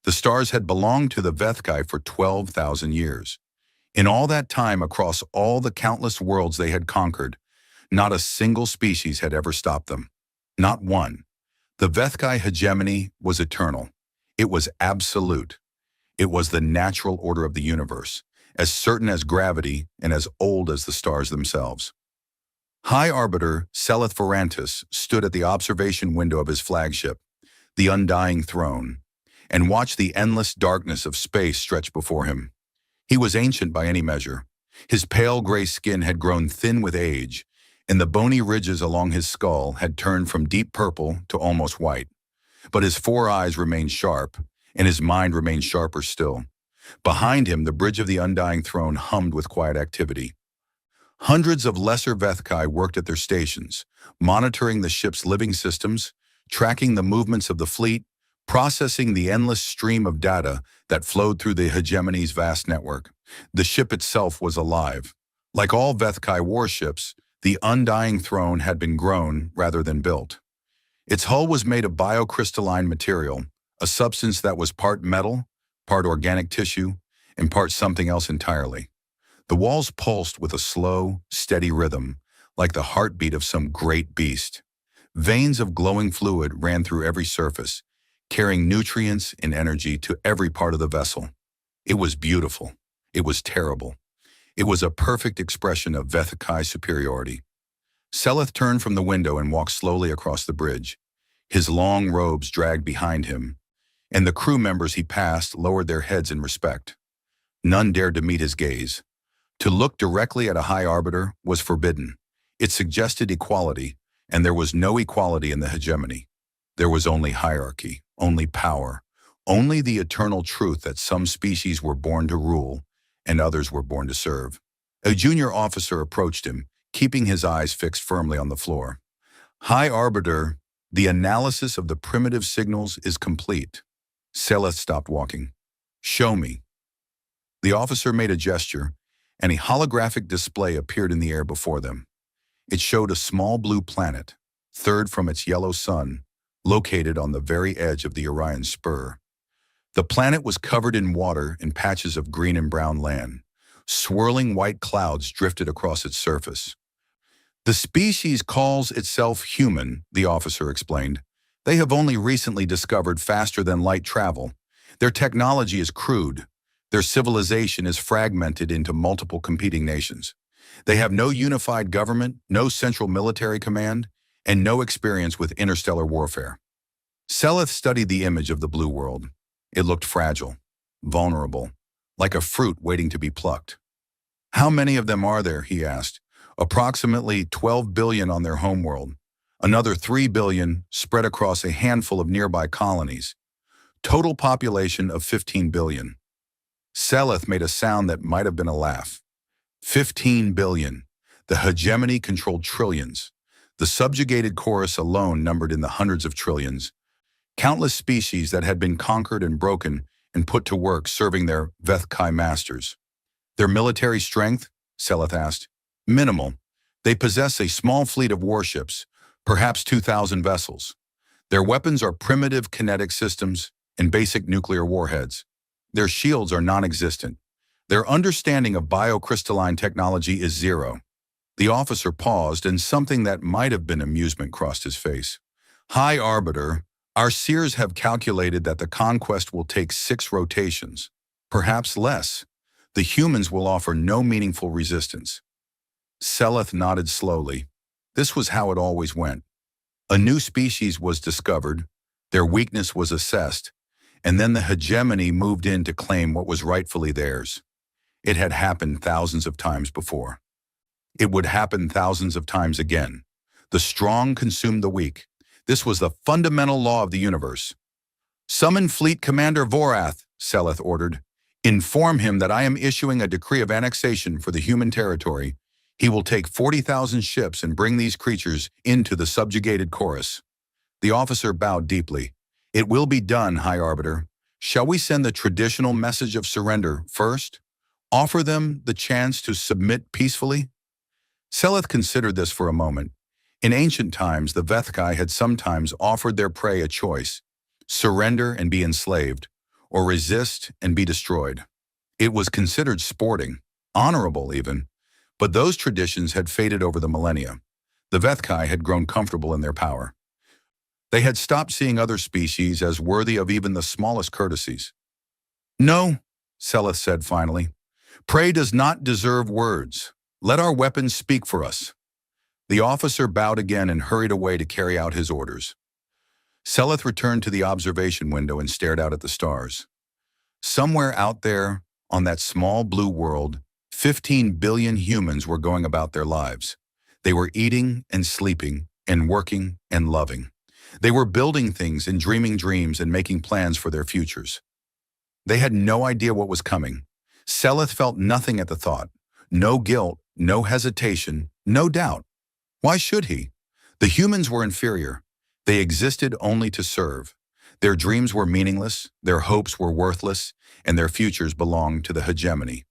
The stars had belonged to the Vethkai for 12,000 years. In all that time, across all the countless worlds they had conquered, not a single species had ever stopped them. Not one. The Vethkai hegemony was eternal. It was absolute. It was the natural order of the universe, as certain as gravity and as old as the stars themselves. High Arbiter Seleth Vorantis stood at the observation window of his flagship, the Undying Throne, and watched the endless darkness of space stretch before him. He was ancient by any measure. His pale gray skin had grown thin with age, and the bony ridges along his skull had turned from deep purple to almost white. But his four eyes remained sharp, and his mind remained sharper still. Behind him, the bridge of the Undying Throne hummed with quiet activity. Hundreds of lesser Vethkai worked at their stations, monitoring the ship's living systems, tracking the movements of the fleet, processing the endless stream of data that flowed through the hegemony's vast network. The ship itself was alive. Like all Vethkai warships, the Undying Throne had been grown rather than built. Its hull was made of biocrystalline material, a substance that was part metal, part organic tissue, and part something else entirely. The walls pulsed with a slow, steady rhythm, like the heartbeat of some great beast. Veins of glowing fluid ran through every surface, carrying nutrients and energy to every part of the vessel. It was beautiful. It was terrible. It was a perfect expression of Vethkai superiority. Seleth turned from the window and walked slowly across the bridge. His long robes dragged behind him, and the crew members he passed lowered their heads in respect. None dared to meet his gaze. To look directly at a High Arbiter was forbidden. It suggested equality, and there was no equality in the hegemony. There was only hierarchy, only power, only the eternal truth that some species were born to rule and others were born to serve. A junior officer approached him, keeping his eyes fixed firmly on the floor. High Arbiter, the analysis of the primitive signals is complete. Seleth stopped walking. Show me. The officer made a gesture, and a holographic display appeared in the air before them. It showed a small blue planet, third from its yellow sun, located on the very edge of the Orion Spur. The planet was covered in water and patches of green and brown land. Swirling white clouds drifted across its surface. The species calls itself human, the officer explained. They have only recently discovered faster-than-light travel. Their technology is crude. Their civilization is fragmented into multiple competing nations. They have no unified government, no central military command, and no experience with interstellar warfare. Seleth studied the image of the blue world. It looked fragile, vulnerable, like a fruit waiting to be plucked. How many of them are there, he asked. Approximately 12 billion on their homeworld. Another 3 billion spread across a handful of nearby colonies. Total population of 15 billion. Seleth made a sound that might have been a laugh. 15 billion. The hegemony controlled trillions. The subjugated chorus alone numbered in the hundreds of trillions. Countless species that had been conquered and broken and put to work serving their Vethkai masters. Their military strength, Seleth asked, minimal. They possess a small fleet of warships, perhaps 2,000 vessels. Their weapons are primitive kinetic systems and basic nuclear warheads. Their shields are non-existent. Their understanding of biocrystalline technology is zero. The officer paused, and something that might have been amusement crossed his face. High Arbiter, our seers have calculated that the conquest will take 6 rotations, perhaps less. The humans will offer no meaningful resistance. Seleth nodded slowly. This was how it always went. A new species was discovered, their weakness was assessed, and then the hegemony moved in to claim what was rightfully theirs. It had happened thousands of times before. It would happen thousands of times again. The strong consumed the weak. This was the fundamental law of the universe. Summon Fleet Commander Vorath, Seleth ordered. Inform him that I am issuing a decree of annexation for the human territory. He will take 40,000 ships and bring these creatures into the subjugated chorus. The officer bowed deeply. It will be done, High Arbiter. Shall we send the traditional message of surrender first? Offer them the chance to submit peacefully? Seleth considered this for a moment. In ancient times, the Vethkai had sometimes offered their prey a choice: surrender and be enslaved, or resist and be destroyed. It was considered sporting, honorable even, but those traditions had faded over the millennia. The Vethkai had grown comfortable in their power. They had stopped seeing other species as worthy of even the smallest courtesies. "No," Seleth said finally. "Prey does not deserve words. Let our weapons speak for us." The officer bowed again and hurried away to carry out his orders. Seleth returned to the observation window and stared out at the stars. Somewhere out there, on that small blue world, 15 billion humans were going about their lives. They were eating and sleeping and working and loving. They were building things and dreaming dreams and making plans for their futures. They had no idea what was coming. Seleth felt nothing at the thought. No guilt, no hesitation, no doubt. Why should he? The humans were inferior. They existed only to serve. Their dreams were meaningless, their hopes were worthless, and their futures belonged to the hegemony.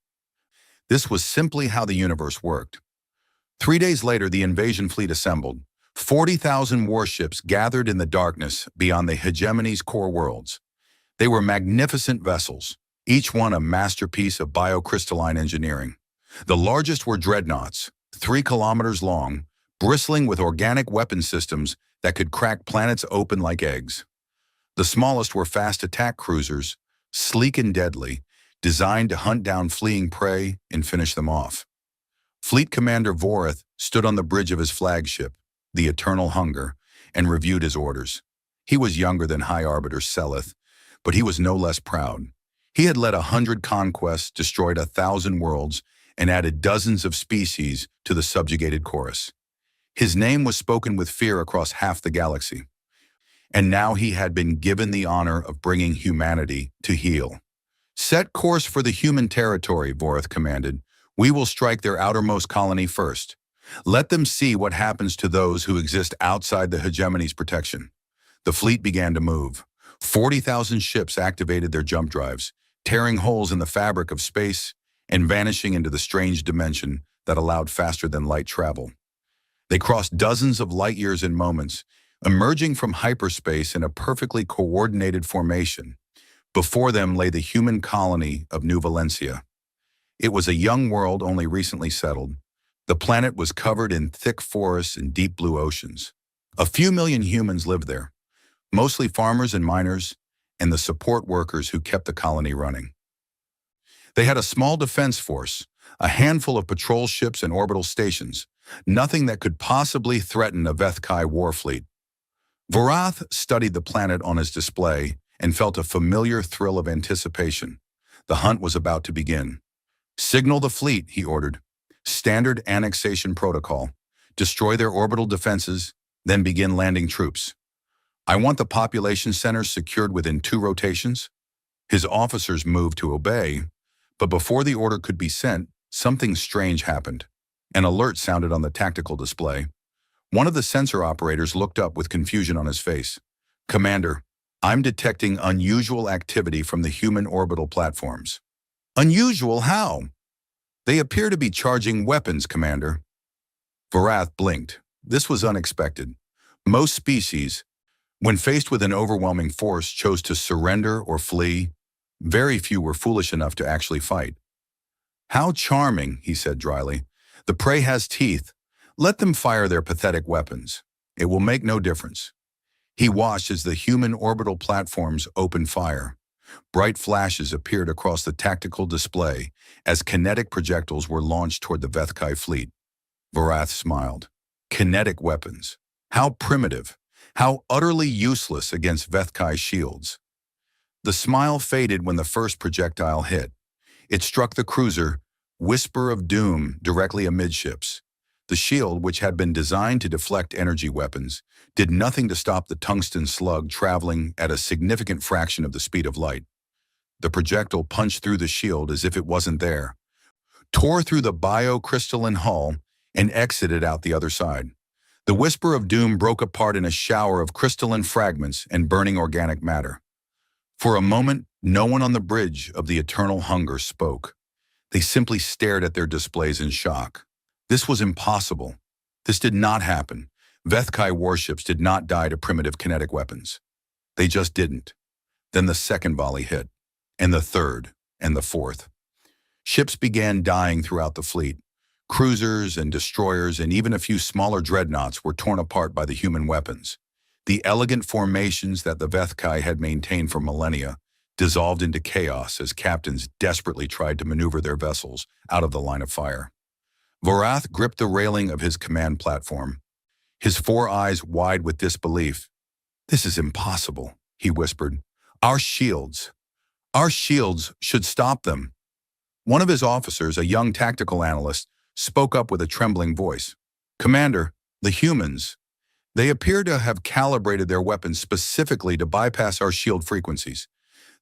This was simply how the universe worked. 3 days later, the invasion fleet assembled. 40,000 warships gathered in the darkness beyond the hegemony's core worlds. They were magnificent vessels, each one a masterpiece of biocrystalline engineering. The largest were dreadnoughts, 3 kilometers long, bristling with organic weapon systems that could crack planets open like eggs. The smallest were fast attack cruisers, sleek and deadly, designed to hunt down fleeing prey and finish them off. Fleet Commander Voreth stood on the bridge of his flagship, the Eternal Hunger, and reviewed his orders. He was younger than High Arbiter Seleth, but he was no less proud. He had led 100 conquests, destroyed 1,000 worlds, and added dozens of species to the subjugated chorus. His name was spoken with fear across half the galaxy. And now he had been given the honor of bringing humanity to heel. "Set course for the human territory," Voreth commanded. "We will strike their outermost colony first. Let them see what happens to those who exist outside the hegemony's protection." The fleet began to move. 40,000 ships activated their jump drives, tearing holes in the fabric of space and vanishing into the strange dimension that allowed faster-than-light travel. They crossed dozens of light years in moments, emerging from hyperspace in a perfectly coordinated formation. Before them lay the human colony of New Valencia. It was a young world only recently settled. The planet was covered in thick forests and deep blue oceans. A few million humans lived there, mostly farmers and miners, and the support workers who kept the colony running. They had a small defense force, a handful of patrol ships and orbital stations, nothing that could possibly threaten a Vethkai war fleet. Vorath studied the planet on his display and felt a familiar thrill of anticipation. The hunt was about to begin. "Signal the fleet," he ordered. "Standard annexation protocol. Destroy their orbital defenses, then begin landing troops. I want the population centers secured within 2 rotations." His officers moved to obey, but before the order could be sent, something strange happened. An alert sounded on the tactical display. One of the sensor operators looked up with confusion on his face. "Commander, I'm detecting unusual activity from the human orbital platforms." "Unusual how?" "They appear to be charging weapons, Commander." Vorath blinked. This was unexpected. Most species, when faced with an overwhelming force, chose to surrender or flee. Very few were foolish enough to actually fight. "How charming," he said dryly. "The prey has teeth. Let them fire their pathetic weapons. It will make no difference." He watched as the human orbital platforms opened fire. Bright flashes appeared across the tactical display as kinetic projectiles were launched toward the Vethkai fleet. Vorath smiled. Kinetic weapons. How primitive. How utterly useless against Vethkai shields. The smile faded when the first projectile hit. It struck the cruiser, Whisper of Doom, directly amidships. The shield, which had been designed to deflect energy weapons, did nothing to stop the tungsten slug traveling at a significant fraction of the speed of light. The projectile punched through the shield as if it wasn't there, tore through the biocrystalline hull, and exited out the other side. The Whisper of Doom broke apart in a shower of crystalline fragments and burning organic matter. For a moment, no one on the bridge of the Eternal Hunger spoke. They simply stared at their displays in shock. This was impossible. This did not happen. Vethkai warships did not die to primitive kinetic weapons. They just didn't. Then the second volley hit. and the third, and the fourth. Ships began dying throughout the fleet. Cruisers and destroyers and even a few smaller dreadnoughts were torn apart by the human weapons. The elegant formations that the Vethkai had maintained for millennia dissolved into chaos as captains desperately tried to maneuver their vessels out of the line of fire. Vorath gripped the railing of his command platform, his four eyes wide with disbelief. "This is impossible," he whispered. Our shields should stop them." One of his officers, a young tactical analyst, spoke up with a trembling voice. "Commander, the humans, they appear to have calibrated their weapons specifically to bypass our shield frequencies.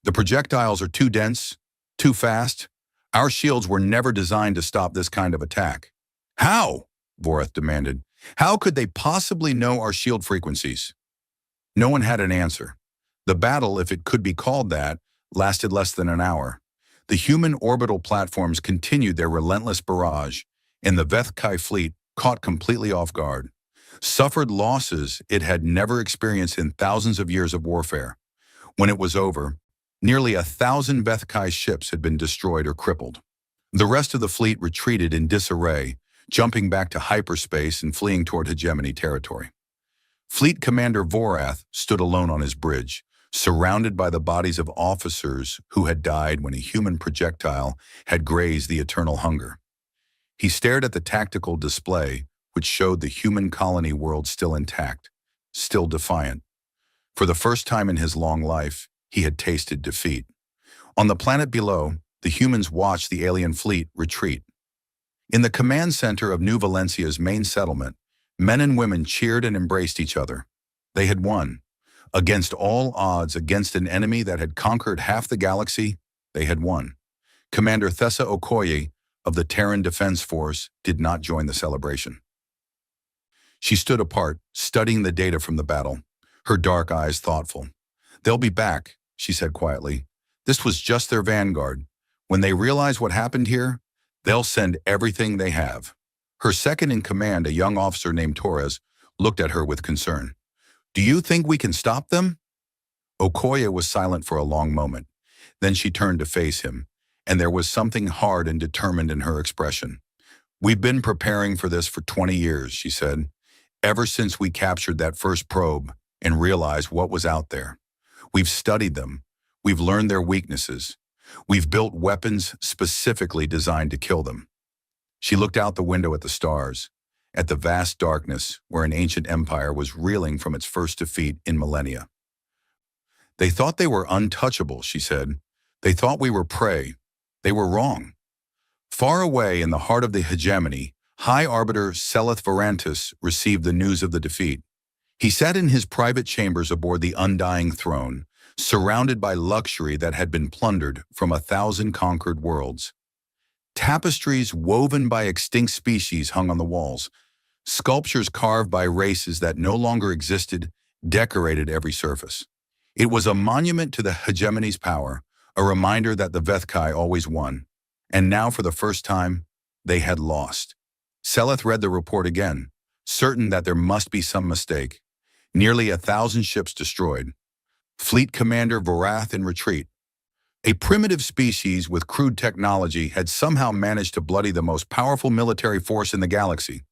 The projectiles are too dense, too fast. Our shields were never designed to stop this kind of attack." "How?" Vorath demanded. "How could they possibly know our shield frequencies?" No one had an answer. The battle, if it could be called that, lasted less than an hour. The human orbital platforms continued their relentless barrage, and the Vethkai fleet, caught completely off guard, suffered losses it had never experienced in thousands of years of warfare. When it was over, nearly 1,000 Vethkai ships had been destroyed or crippled. The rest of the fleet retreated in disarray, jumping back to hyperspace and fleeing toward hegemony territory. Fleet Commander Vorath stood alone on his bridge, surrounded by the bodies of officers who had died when a human projectile had grazed the eternal hunger. He stared at the tactical display, which showed the human colony world still intact, still defiant. For the first time in his long life, he had tasted defeat. On the planet below, the humans watched the alien fleet retreat. In the command center of New Valencia's main settlement, men and women cheered and embraced each other. They had won. Against all odds, against an enemy that had conquered half the galaxy, they had won. Commander Thessa Okoye of the Terran Defense Force did not join the celebration. She stood apart, studying the data from the battle, her dark eyes thoughtful. "They'll be back," she said quietly. "This was just their vanguard. When they realize what happened here, they'll send everything they have." Her second-in-command, a young officer named Torres, looked at her with concern. "Do you think we can stop them?" Okoye was silent for a long moment. Then she turned to face him, and there was something hard and determined in her expression. "We've been preparing for this for 20 years, she said. "Ever since we captured that first probe and realized what was out there. We've studied them. We've learned their weaknesses. We've built weapons specifically designed to kill them." She looked out the window at the stars, at the vast darkness where an ancient empire was reeling from its first defeat in millennia. "They thought they were untouchable," she said. "They thought we were prey. They were wrong." Far away in the heart of the hegemony, High Arbiter Seleth Varantis received the news of the defeat. He sat in his private chambers aboard the undying throne, surrounded by luxury that had been plundered from 1,000 conquered worlds. Tapestries woven by extinct species hung on the walls. Sculptures carved by races that no longer existed decorated every surface. It was a monument to the hegemony's power, a reminder that the Vethkai always won. And now, for the first time, they had lost. Seleth read the report again, certain that there must be some mistake. Nearly 1,000 ships destroyed. Fleet Commander Vorath in retreat. A primitive species with crude technology had somehow managed to bloody the most powerful military force in the galaxy.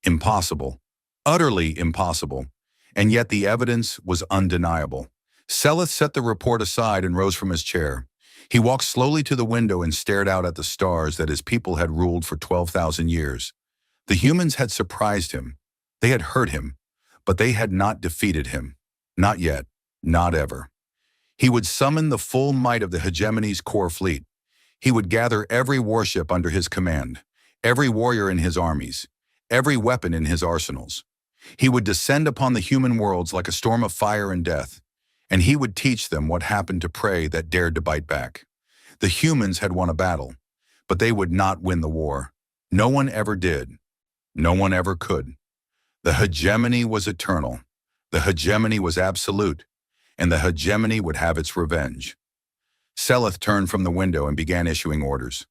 Impossible. Utterly impossible. And yet the evidence was undeniable. Seleth set the report aside and rose from his chair. He walked slowly to the window and stared out at the stars that his people had ruled for 12,000 years. The humans had surprised him. They had hurt him. But they had not defeated him. Not yet. Not ever. He would summon the full might of the hegemony's core fleet. He would gather every warship under his command, every warrior in his armies, every weapon in his arsenals. He would descend upon the human worlds like a storm of fire and death, and he would teach them what happened to prey that dared to bite back. The humans had won a battle, but they would not win the war. No one ever did. No one ever could. The hegemony was eternal. The hegemony was absolute. And the hegemony would have its revenge. Seleth turned from the window and began issuing orders.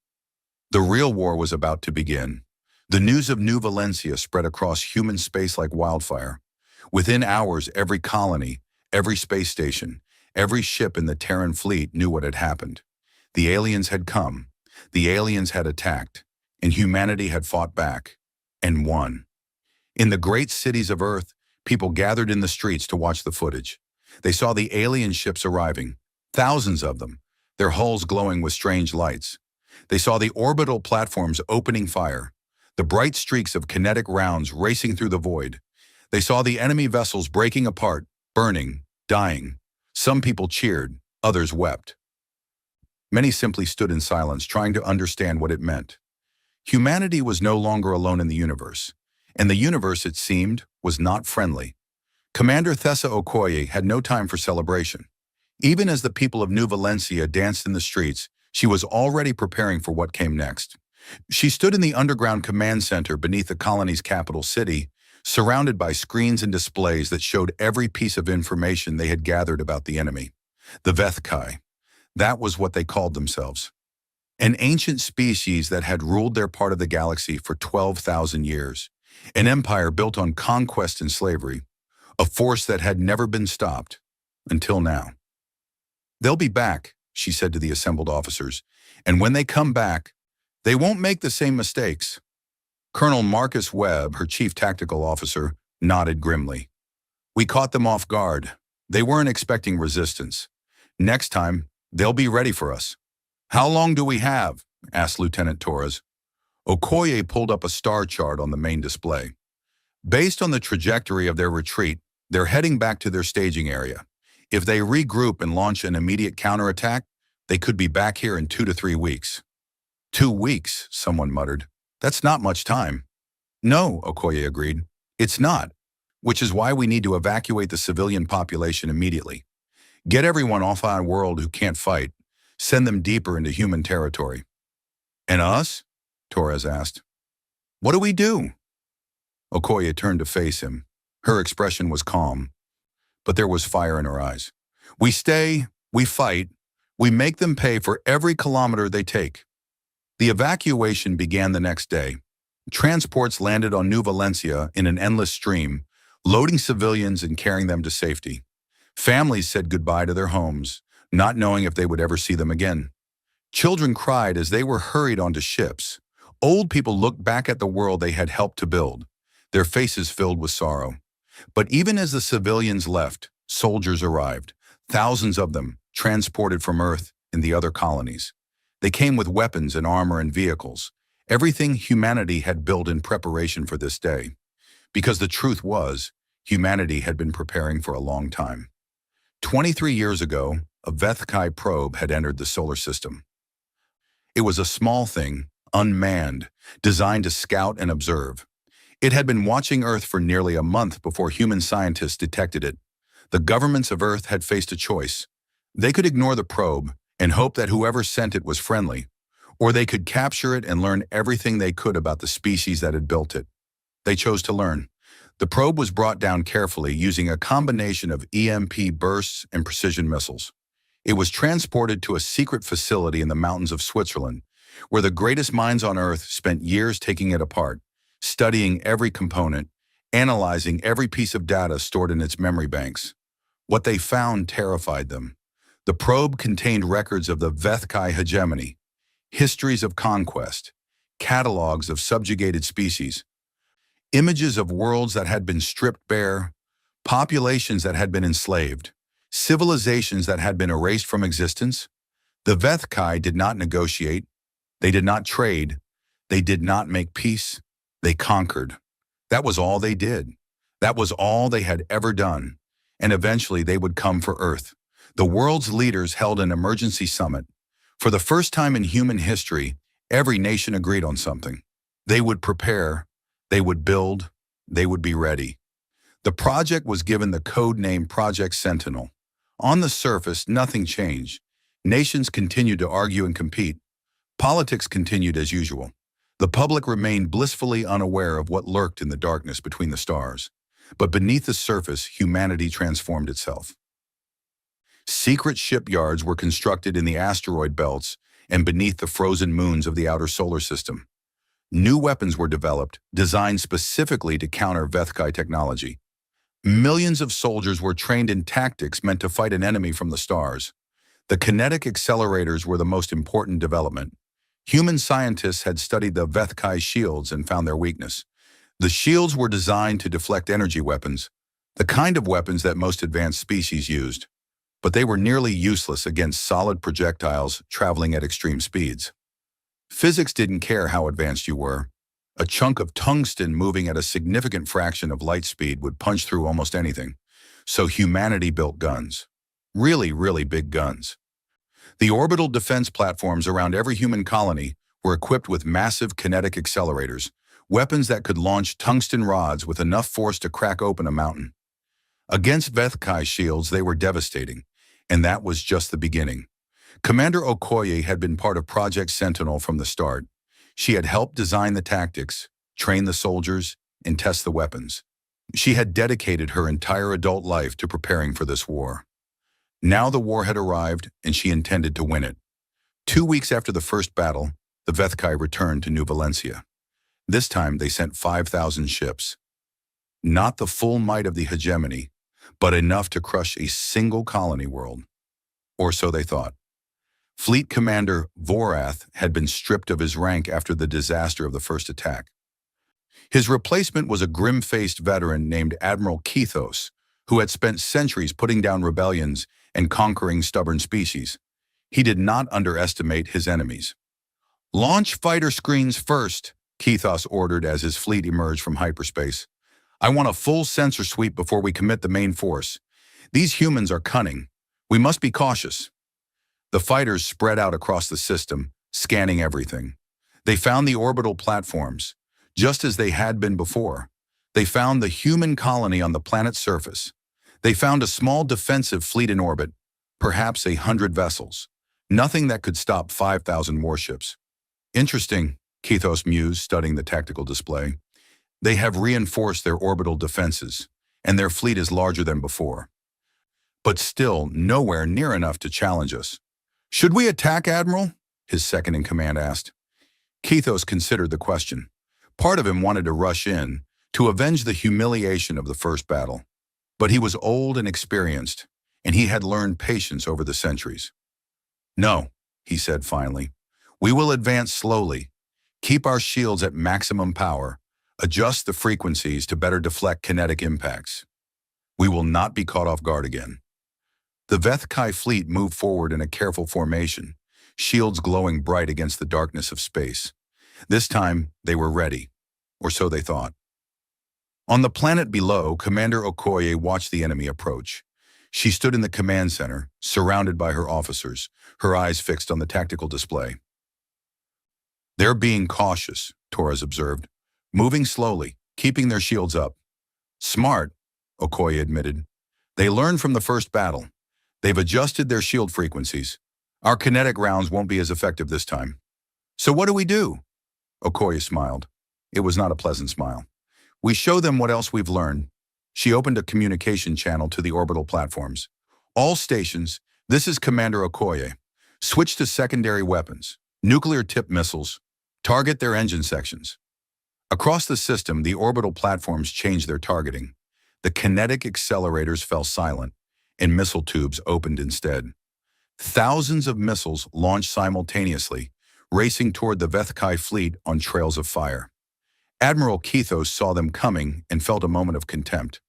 The real war was about to begin. The news of New Valencia spread across human space like wildfire. Within hours, every colony, every space station, every ship in the Terran fleet knew what had happened. The aliens had come. The aliens had attacked. And humanity had fought back. And won. In the great cities of Earth, people gathered in the streets to watch the footage. They saw the alien ships arriving, thousands of them, their hulls glowing with strange lights. They saw the orbital platforms opening fire, the bright streaks of kinetic rounds racing through the void. They saw the enemy vessels breaking apart, burning, dying. Some people cheered, others wept. Many simply stood in silence, trying to understand what it meant. Humanity was no longer alone in the universe, and the universe, it seemed, was not friendly. Commander Thessa Okoye had no time for celebration. Even as the people of New Valencia danced in the streets, she was already preparing for what came next. She stood in the underground command center beneath the colony's capital city, surrounded by screens and displays that showed every piece of information they had gathered about the enemy. The Vethkai. That was what they called themselves. An ancient species that had ruled their part of the galaxy for 12,000 years. An empire built on conquest and slavery. A force that had never been stopped. Until now. "They'll be back," she said to the assembled officers. "And when they come back, they won't make the same mistakes." Colonel Marcus Webb, her chief tactical officer, nodded grimly. "We caught them off guard. They weren't expecting resistance. Next time, they'll be ready for us." "How long do we have?" asked Lieutenant Torres. Okoye pulled up a star chart on the main display. "Based on the trajectory of their retreat, they're heading back to their staging area. If they regroup and launch an immediate counterattack, they could be back here in 2 to 3 weeks." 2 weeks, someone muttered. "That's not much time." "No," Okoye agreed. "It's not, which is why we need to evacuate the civilian population immediately. Get everyone off our world who can't fight. Send them deeper into human territory." "And us?" Torres asked. "What do we do?" Okoye turned to face him. Her expression was calm, but there was fire in her eyes. "We stay, we fight, we make them pay for every kilometer they take." The evacuation began the next day. Transports landed on New Valencia in an endless stream, loading civilians and carrying them to safety. Families said goodbye to their homes, not knowing if they would ever see them again. Children cried as they were hurried onto ships. Old people looked back at the world they had helped to build, their faces filled with sorrow. But even as the civilians left, soldiers arrived, thousands of them, transported from Earth and the other colonies. They came with weapons and armor and vehicles, everything humanity had built in preparation for this day. Because the truth was, humanity had been preparing for a long time. 23 years ago, a Vethkai probe had entered the solar system. It was a small thing, unmanned, designed to scout and observe. It had been watching Earth for nearly a month before human scientists detected it. The governments of Earth had faced a choice. They could ignore the probe and hope that whoever sent it was friendly, or they could capture it and learn everything they could about the species that had built it. They chose to learn. The probe was brought down carefully using a combination of EMP bursts and precision missiles. It was transported to a secret facility in the mountains of Switzerland, where the greatest minds on Earth spent years taking it apart, studying every component, analyzing every piece of data stored in its memory banks. What they found terrified them. The probe contained records of the Vethkai hegemony, histories of conquest, catalogs of subjugated species, images of worlds that had been stripped bare, populations that had been enslaved, civilizations that had been erased from existence. The Vethkai did not negotiate, they did not trade, they did not make peace, they conquered. That was all they did. That was all they had ever done. And eventually they would come for Earth. The world's leaders held an emergency summit. For the first time in human history, every nation agreed on something. They would prepare, they would build, they would be ready. The project was given the code name Project Sentinel. On the surface, nothing changed. Nations continued to argue and compete. Politics continued as usual. The public remained blissfully unaware of what lurked in the darkness between the stars. But beneath the surface, humanity transformed itself. Secret shipyards were constructed in the asteroid belts and beneath the frozen moons of the outer solar system. New weapons were developed, designed specifically to counter Vethkai technology. Millions of soldiers were trained in tactics meant to fight an enemy from the stars. The kinetic accelerators were the most important development. Human scientists had studied the Vethkai shields and found their weakness. The shields were designed to deflect energy weapons, the kind of weapons that most advanced species used, but they were nearly useless against solid projectiles traveling at extreme speeds. Physics didn't care how advanced you were. A chunk of tungsten moving at a significant fraction of light speed would punch through almost anything. So humanity built guns. Really, really big guns. The orbital defense platforms around every human colony were equipped with massive kinetic accelerators, weapons that could launch tungsten rods with enough force to crack open a mountain. Against Vethkai shields, they were devastating, and that was just the beginning. Commander Okoye had been part of Project Sentinel from the start. She had helped design the tactics, train the soldiers, and test the weapons. She had dedicated her entire adult life to preparing for this war. Now the war had arrived, and she intended to win it. 2 weeks after the first battle, the Vethkai returned to New Valencia. This time they sent 5,000 ships. Not the full might of the hegemony, but enough to crush a single colony world. Or so they thought. Fleet Commander Vorath had been stripped of his rank after the disaster of the first attack. His replacement was a grim-faced veteran named Admiral Kethos, who had spent centuries putting down rebellions and conquering stubborn species. He did not underestimate his enemies. "Launch fighter screens first," Kethos ordered as his fleet emerged from hyperspace. "I want a full sensor sweep before we commit the main force. These humans are cunning. We must be cautious." The fighters spread out across the system, scanning everything. They found the orbital platforms, just as they had been before. They found the human colony on the planet's surface. They found a small defensive fleet in orbit, perhaps 100 vessels. Nothing that could stop 5,000 warships. "Interesting," Kethos mused, studying the tactical display. "They have reinforced their orbital defenses, and their fleet is larger than before. But still nowhere near enough to challenge us." "Should we attack, Admiral?" his second-in-command asked. Kethos considered the question. Part of him wanted to rush in, to avenge the humiliation of the first battle. But he was old and experienced, and he had learned patience over the centuries. "No," he said finally. "We will advance slowly, keep our shields at maximum power, adjust the frequencies to better deflect kinetic impacts. We will not be caught off guard again." The Vethkai fleet moved forward in a careful formation, shields glowing bright against the darkness of space. This time, they were ready, or so they thought. On the planet below, Commander Okoye watched the enemy approach. She stood in the command center, surrounded by her officers, her eyes fixed on the tactical display. "They're being cautious," Torres observed, "moving slowly, keeping their shields up." "Smart," Okoye admitted. "They learned from the first battle. They've adjusted their shield frequencies. Our kinetic rounds won't be as effective this time." "So what do we do?" Okoye smiled. It was not a pleasant smile. "We show them what else we've learned." She opened a communication channel to the orbital platforms. "All stations, this is Commander Okoye. Switch to secondary weapons, nuclear-tipped missiles. Target their engine sections." Across the system, the orbital platforms changed their targeting. The kinetic accelerators fell silent, and missile tubes opened instead. Thousands of missiles launched simultaneously, racing toward the Vethkai fleet on trails of fire. Admiral Kethos saw them coming and felt a moment of contempt.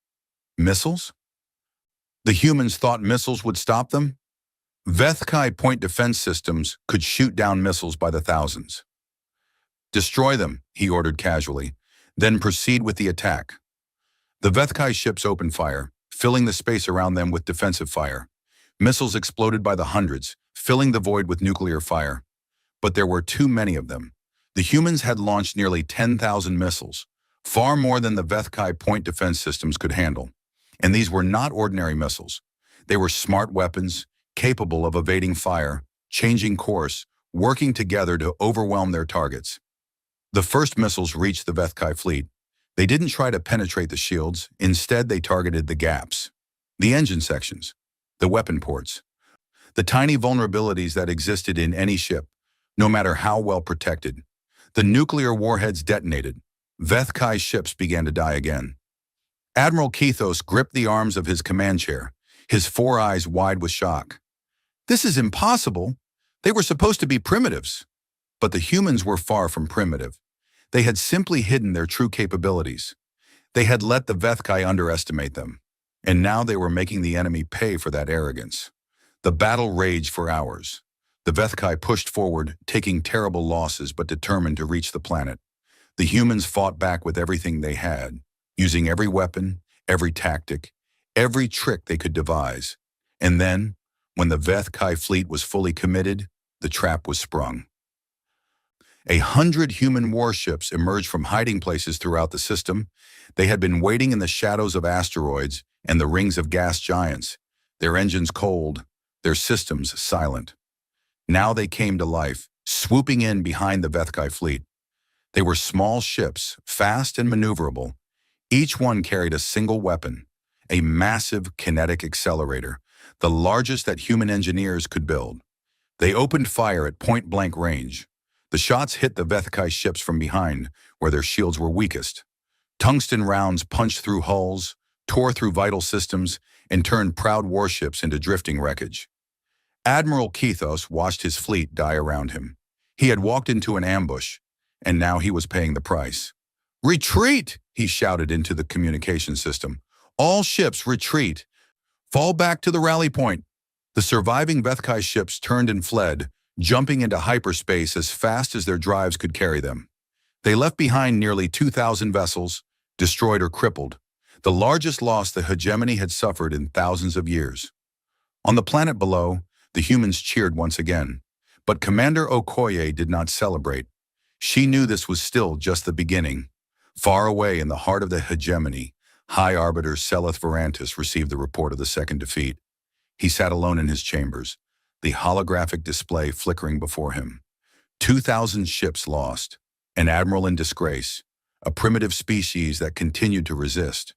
Missiles? The humans thought missiles would stop them? Vethkai point defense systems could shoot down missiles by the thousands. "Destroy them," he ordered casually, "then proceed with the attack." The Vethkai ships opened fire, filling the space around them with defensive fire. Missiles exploded by the hundreds, filling the void with nuclear fire. But there were too many of them. The humans had launched nearly 10,000 missiles, far more than the Vethkai point defense systems could handle. And these were not ordinary missiles. They were smart weapons, capable of evading fire, changing course, working together to overwhelm their targets. The first missiles reached the Vethkai fleet. They didn't try to penetrate the shields. Instead, they targeted the gaps, the engine sections, the weapon ports, the tiny vulnerabilities that existed in any ship, no matter how well protected. The nuclear warheads detonated. Vethkai ships began to die again. Admiral Kethos gripped the arms of his command chair, his 4 eyes wide with shock. This is impossible. They were supposed to be primitives. But the humans were far from primitive. They had simply hidden their true capabilities. They had let the Vethkai underestimate them. And now they were making the enemy pay for that arrogance. The battle raged for hours. The Vethkai pushed forward, taking terrible losses but determined to reach the planet. The humans fought back with everything they had, using every weapon, every tactic, every trick they could devise. And then, when the Vethkai fleet was fully committed, the trap was sprung. 100 human warships emerged from hiding places throughout the system. They had been waiting in the shadows of asteroids and the rings of gas giants, their engines cold, their systems silent. Now they came to life, swooping in behind the Vethkai fleet. They were small ships, fast and maneuverable. Each one carried a single weapon, a massive kinetic accelerator, the largest that human engineers could build. They opened fire at point-blank range. The shots hit the Vethkai ships from behind, where their shields were weakest. Tungsten rounds punched through hulls, tore through vital systems, and turned proud warships into drifting wreckage. Admiral Kethos watched his fleet die around him. He had walked into an ambush, and now he was paying the price. "Retreat!" he shouted into the communication system. "All ships, retreat! Fall back to the rally point." The surviving Vethkai ships turned and fled, jumping into hyperspace as fast as their drives could carry them. They left behind nearly 2,000 vessels, destroyed or crippled, the largest loss the hegemony had suffered in thousands of years. On the planet below, the humans cheered once again, but Commander Okoye did not celebrate. She knew this was still just the beginning. Far away in the heart of the hegemony, High Arbiter Seleth Varantis received the report of the second defeat. He sat alone in his chambers, the holographic display flickering before him. 2,000 ships lost, an admiral in disgrace, a primitive species that continued to resist.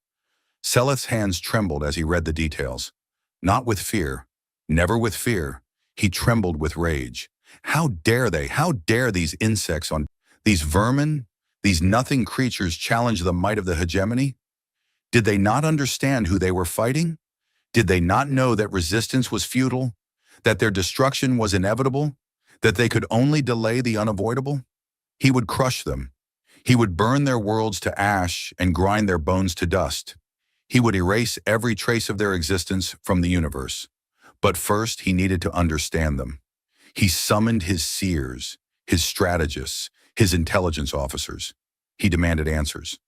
Seleth's hands trembled as he read the details. Not with fear, never with fear. He trembled with rage. How dare they? How dare these insects these vermin, these nothing creatures challenge the might of the hegemony? Did they not understand who they were fighting? Did they not know that resistance was futile, that their destruction was inevitable, that they could only delay the unavoidable? He would crush them. He would burn their worlds to ash and grind their bones to dust. He would erase every trace of their existence from the universe. But first, he needed to understand them. He summoned his seers, his strategists, his intelligence officers. He demanded answers.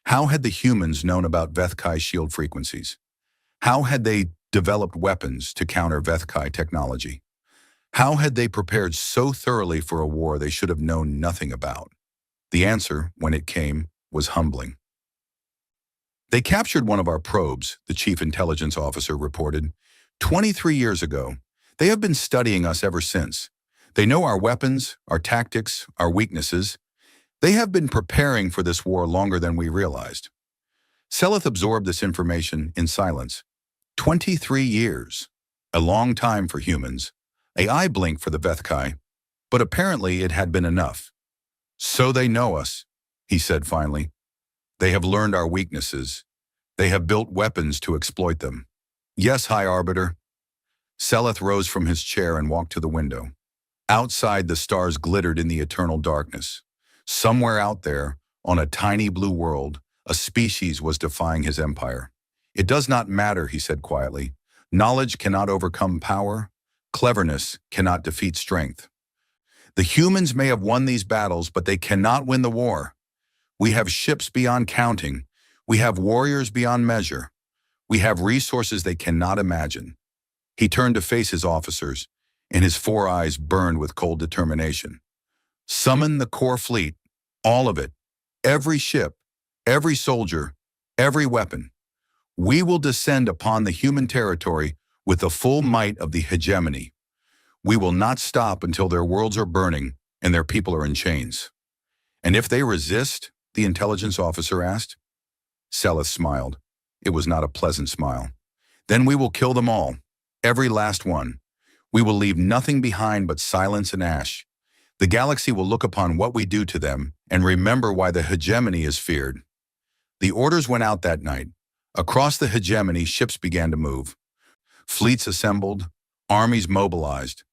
How had the humans known about Vethkai shield frequencies? How had they developed weapons to counter Vethkai technology? How had they prepared so thoroughly for a war they should have known nothing about? The answer, when it came, was humbling. "They captured one of our probes," the chief intelligence officer reported. 23 years ago. They have been studying us ever since. They know our weapons, our tactics, our weaknesses. They have been preparing for this war longer than we realized." Seleth absorbed this information in silence. 23 years. A long time for humans. A eye blink for the Vethkai. But apparently it had been enough. "So they know us," he said finally. "They have learned our weaknesses. They have built weapons to exploit them." "Yes, High Arbiter." Seleth rose from his chair and walked to the window. Outside, the stars glittered in the eternal darkness. Somewhere out there, on a tiny blue world, a species was defying his empire. "It does not matter," he said quietly. "Knowledge cannot overcome power. Cleverness cannot defeat strength. The humans may have won these battles, but they cannot win the war. We have ships beyond counting. We have warriors beyond measure. We have resources they cannot imagine." He turned to face his officers, and his four eyes burned with cold determination. "Summon the core fleet, all of it, every ship, every soldier, every weapon. We will descend upon the human territory with the full might of the hegemony. We will not stop until their worlds are burning and their people are in chains." "And if they resist?" the intelligence officer asked. Seleth smiled. It was not a pleasant smile. "Then we will kill them all, every last one. We will leave nothing behind but silence and ash. The galaxy will look upon what we do to them and remember why the hegemony is feared." The orders went out that night. Across the hegemony, ships began to move. Fleets assembled, Armies mobilized.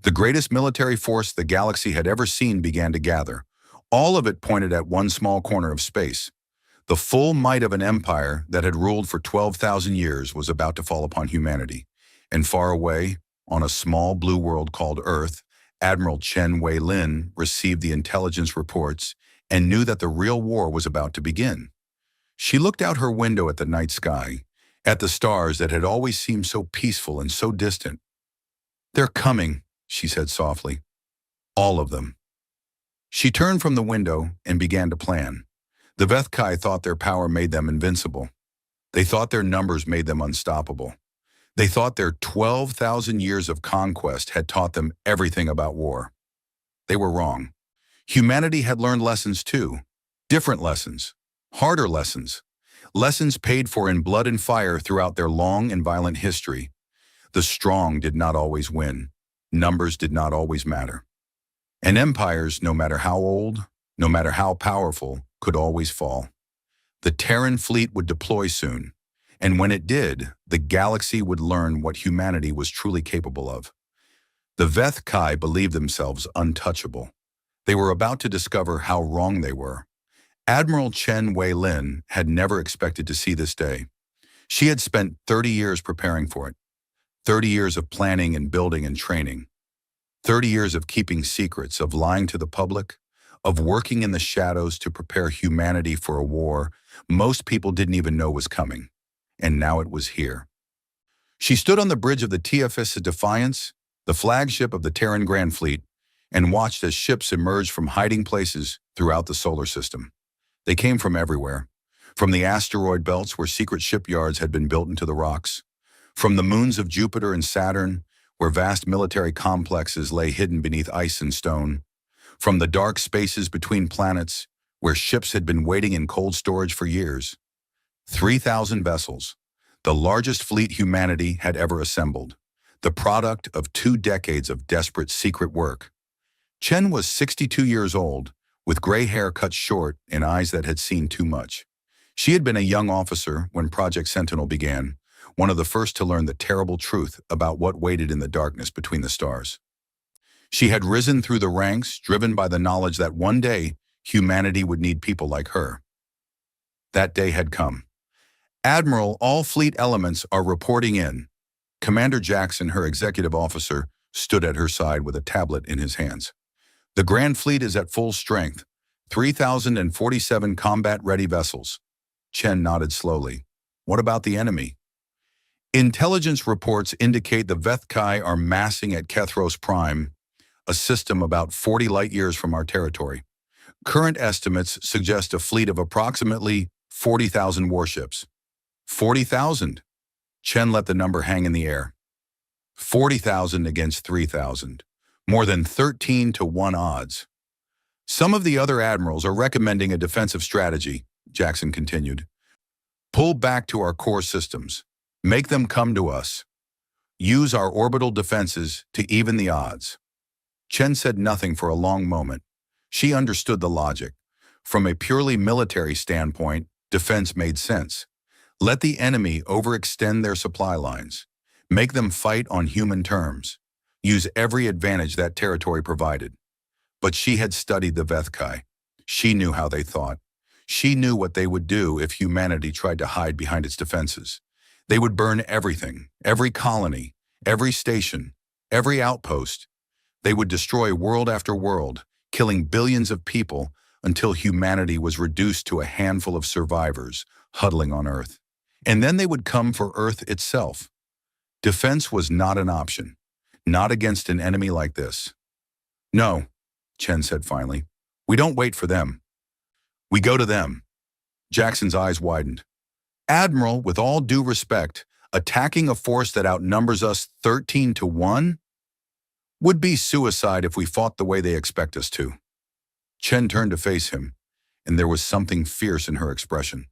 The greatest military force the galaxy had ever seen began to gather. All of it pointed at one small corner of space. The full might of an empire that had ruled for 12,000 years was about to fall upon humanity. And far away, on a small blue world called Earth, Admiral Chen Wei-lin received the intelligence reports and knew that the real war was about to begin. She looked out her window at the night sky, at the stars that had always seemed so peaceful and so distant. "They're coming," she said softly. "All of them." She turned from the window and began to plan. The Vethkai thought their power made them invincible. They thought their numbers made them unstoppable. They thought their 12,000 years of conquest had taught them everything about war. They were wrong. Humanity had learned lessons too. Different lessons. Harder lessons. Lessons paid for in blood and fire throughout their long and violent history. The strong did not always win. Numbers did not always matter. And empires, no matter how old, no matter how powerful, could always fall. The Terran fleet would deploy soon, and when it did, the galaxy would learn what humanity was truly capable of. The Vethkai believed themselves untouchable. They were about to discover how wrong they were. Admiral Chen Wei-lin had never expected to see this day. She had spent 30 years preparing for it. 30 years of planning and building and training. 30 years of keeping secrets, of lying to the public, of working in the shadows to prepare humanity for a war most people didn't even know was coming. And now it was here. She stood on the bridge of the TFS Defiance, the flagship of the Terran Grand Fleet, and watched as ships emerged from hiding places throughout the solar system. They came from everywhere. From the asteroid belts where secret shipyards had been built into the rocks. From the moons of Jupiter and Saturn, where vast military complexes lay hidden beneath ice and stone. From the dark spaces between planets, where ships had been waiting in cold storage for years. 3,000 vessels, the largest fleet humanity had ever assembled, the product of 2 decades of desperate secret work. Chen was 62 years old, with gray hair cut short and eyes that had seen too much. She had been a young officer when Project Sentinel began, one of the first to learn the terrible truth about what waited in the darkness between the stars. She had risen through the ranks, driven by the knowledge that one day humanity would need people like her. That day had come. "Admiral, all fleet elements are reporting in." Commander Jackson, her executive officer, stood at her side with a tablet in his hands. "The Grand Fleet is at full strength, 3,047 combat-ready vessels." Chen nodded slowly. "What about the enemy?" "Intelligence reports indicate the Vethkai are massing at Kethros Prime, a system about 40 light-years from our territory. Current estimates suggest a fleet of approximately 40,000 warships." 40,000? Chen let the number hang in the air. 40,000 against 3,000. More than 13 to 1 odds. "Some of the other admirals are recommending a defensive strategy," Jackson continued. "Pull back to our core systems. Make them come to us. Use our orbital defenses to even the odds." Chen said nothing for a long moment. She understood the logic. From a purely military standpoint, defense made sense. Let the enemy overextend their supply lines. Make them fight on human terms. Use every advantage that territory provided. But she had studied the Vethkai. She knew how they thought. She knew what they would do if humanity tried to hide behind its defenses. They would burn everything, every colony, every station, every outpost. They would destroy world after world, killing billions of people until humanity was reduced to a handful of survivors huddling on Earth. And then they would come for Earth itself. Defense was not an option, not against an enemy like this. "No," Chen said finally. "We don't wait for them. We go to them." Jackson's eyes widened. "Admiral, with all due respect, attacking a force that outnumbers us 13 to 1? Would be suicide if we fought the way they expect us to." Chen turned to face him, and there was something fierce in her expression.